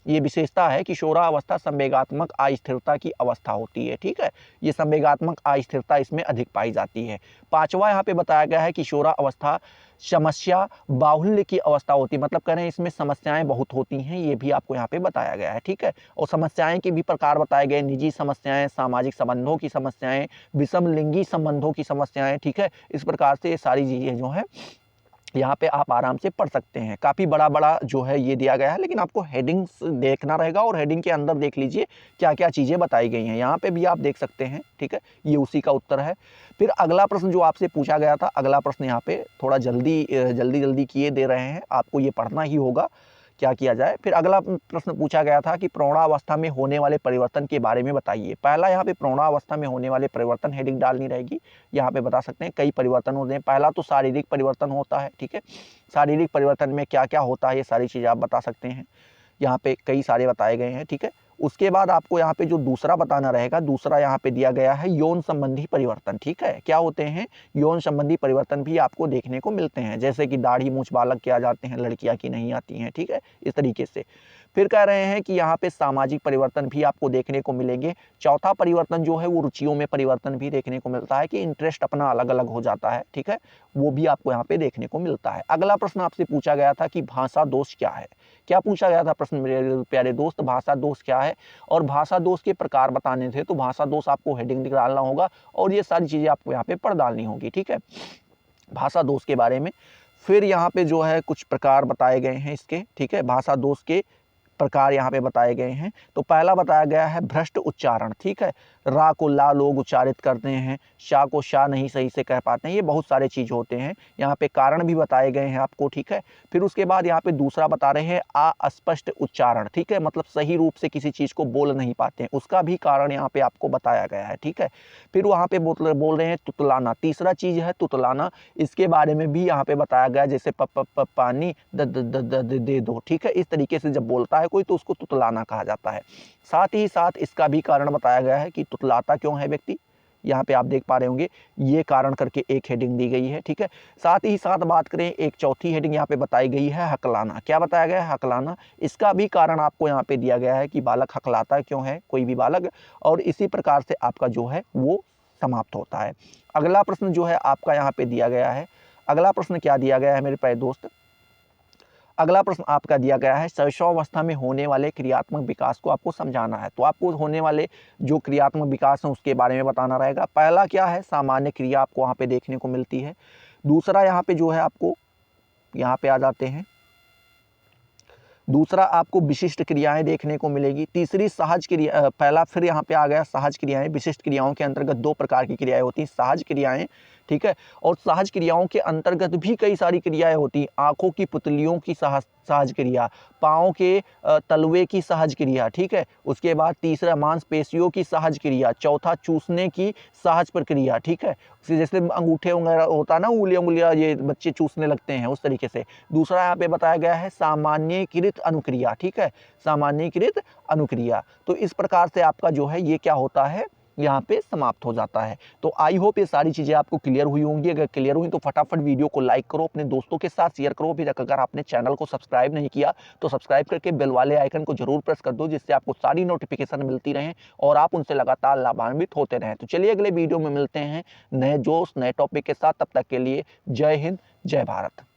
ये विशेषता है किशोरा अवस्था संवेगात्मक अस्थिरता की अवस्था होती है, ठीक है, ये संवेगात्मक अस्थिरता इसमें अधिक पाई जाती है। पांचवा यहाँ पे बताया गया है किशोरा अवस्था समस्या बाहुल्य की अवस्था होती है, मतलब कह रहे हैं इसमें समस्याएं बहुत होती हैं, ये भी आपको यहाँ पे बताया गया है, ठीक है। और समस्याएं के भी प्रकार बताए गए, निजी समस्याएं, सामाजिक संबंधों की समस्याएं, विषम लिंगी संबंधों की समस्याएं, ठीक है, इस प्रकार से ये सारी चीज़ें जो है यहाँ पे आप आराम से पढ़ सकते हैं। काफ़ी बड़ा बड़ा जो है ये दिया गया है, लेकिन आपको हेडिंग्स देखना रहेगा और हेडिंग के अंदर देख लीजिए क्या क्या चीज़ें बताई गई हैं, यहाँ पे भी आप देख सकते हैं, ठीक है, ये उसी का उत्तर है। फिर अगला प्रश्न जो आपसे पूछा गया था, अगला प्रश्न यहाँ पे थोड़ा जल्दी किए दे रहे हैं, आपको ये पढ़ना ही होगा, क्या किया जाए। फिर अगला प्रश्न पूछा गया था कि प्रौढ़ावस्था में होने वाले परिवर्तन के बारे में बताइए। पहला यहाँ पे प्रौढ़ावस्था में होने वाले परिवर्तन हेडिंग डालनी रहेगी, यहाँ पे बता सकते हैं कई परिवर्तन होते हैं। पहला तो शारीरिक परिवर्तन होता है, ठीक है, शारीरिक परिवर्तन में क्या क्या होता है ये सारी चीज़ें आप बता सकते हैं, यहाँ पे कई सारे बताए गए हैं, ठीक है। उसके बाद आपको यहाँ पे जो दूसरा बताना रहेगा, दूसरा यहाँ पे दिया गया है यौन संबंधी परिवर्तन, ठीक है, क्या होते हैं यौन संबंधी परिवर्तन भी आपको देखने को मिलते हैं, जैसे कि दाढ़ी मूंछ बालक के आ जाते हैं, लड़कियां की नहीं आती हैं, ठीक है, इस तरीके से। फिर कह रहे हैं कि यहाँ पे सामाजिक परिवर्तन भी आपको देखने को मिलेंगे। चौथा परिवर्तन जो है वो रुचियों में परिवर्तन भी देखने को मिलता है कि इंटरेस्ट अपना अलग अलग हो जाता है, ठीक है, वो भी आपको यहाँ पे देखने को मिलता है। अगला प्रश्न आपसे पूछा गया था कि भाषा दोष क्या है, क्या पूछा गया था प्रश्न मेरे प्यारे दोस्त, भाषा दोष क्या है और भाषा दोष के प्रकार बताने थे, तो भाषा दोष आपको हेडिंग निकालना होगा और ये सारी चीज़ें आपको यहाँ पे पढ़ डालनी होगी, ठीक है, भाषा दोष के बारे में। फिर यहाँ पे जो है कुछ प्रकार बताए गए हैं इसके, ठीक है, भाषा दोष के प्रकार यहाँ पे बताए गए हैं। तो पहला बताया गया है भ्रष्ट उच्चारण, ठीक है, रा को ला लोग उच्चारित करते हैं, शा को शा नहीं सही से कह पाते हैं, ये बहुत सारे चीज़ होते हैं, यहाँ पे कारण भी बताए गए हैं आपको, ठीक है। फिर उसके बाद यहाँ पे दूसरा बता रहे हैं अस्पष्ट उच्चारण, ठीक है, मतलब सही रूप से किसी चीज़ को बोल नहीं पाते हैं, उसका भी कारण यहाँ पे आपको बताया गया है, ठीक है। फिर वहाँ पे बोल रहे हैं तुतलाना, तीसरा चीज़ है तुतलाना, इसके बारे में भी यहाँ पे बताया गया, जैसे पानी दे दो, ठीक है, इस तरीके से जब बोलता है कोई तो उसको तुतलाना कहा जाता है। साथ ही साथ इसका भी कारण बताया गया है कि तुतलाता क्यों है व्यक्ति, यहाँ पे आप देख पा रहे होंगे, ये कारण करके एक हेडिंग दी गई है, ठीक है। साथ ही साथ बात करें, एक चौथी हेडिंग यहाँ पे बताई गई है हकलाना, क्या बताया गया है हकलाना, इसका भी कारण आपको यहाँ पे दिया गया है कि बालक हकलाता क्यों है कोई भी बालक, और इसी प्रकार से आपका जो है वो समाप्त होता है। अगला प्रश्न जो है आपका यहाँ पे दिया गया है, अगला प्रश्न क्या दिया गया है मेरे प्यारे दोस्त, अगला प्रश्न आपका दिया गया है शैशवावस्था में होने वाले क्रियात्मक विकास को आपको समझाना है, तो आपको होने वाले जो क्रियात्मक विकास हैं उसके बारे में बताना रहेगा। पहला क्या है, सामान्य क्रिया आपको वहाँ पे देखने को मिलती है। दूसरा यहाँ पे जो है आपको, यहाँ पे आ जाते हैं, दूसरा आपको विशिष्ट क्रियाएं देखने को मिलेगी। तीसरी सहज क्रिया, पहला फिर यहाँ पे आ गया सहज क्रियाएं। विशिष्ट क्रियाओं के अंतर्गत दो प्रकार की क्रियाएं होती हैं, सहज क्रियाएं, ठीक है, और सहज क्रियाओं के अंतर्गत भी कई सारी क्रियाएं होती हैं। आंखों की पुतलियों की सहज क्रिया, पाँव के तलवे की सहज क्रिया, ठीक है। उसके बाद तीसरा मांसपेशियों की सहज क्रिया, चौथा चूसने की सहज प्रक्रिया, ठीक है, जैसे अंगूठे वगैरह होता है ना, उंगलियां ये बच्चे चूसने लगते हैं उस तरीके से। दूसरा यहाँ पे बताया गया है सामान्यीकृत अनुक्रिया, ठीक है, सामान्यीकृत अनुक्रिया। तो इस प्रकार से आपका जो है ये क्या होता है, यहाँ पे समाप्त हो जाता है। तो आई होप ये सारी चीज़ें आपको क्लियर हुई होंगी। अगर क्लियर हुई तो फटाफट वीडियो को लाइक करो, अपने दोस्तों के साथ शेयर करो। फिर अगर आपने चैनल को सब्सक्राइब नहीं किया तो सब्सक्राइब करके बेल वाले आइकन को जरूर प्रेस कर दो, जिससे आपको सारी नोटिफिकेशन मिलती रहें और आप उनसे लगातार लाभान्वित होते रहें। तो चलिए अगले वीडियो में मिलते हैं नए जोश नए टॉपिक के साथ। तब तक के लिए जय हिंद, जय भारत।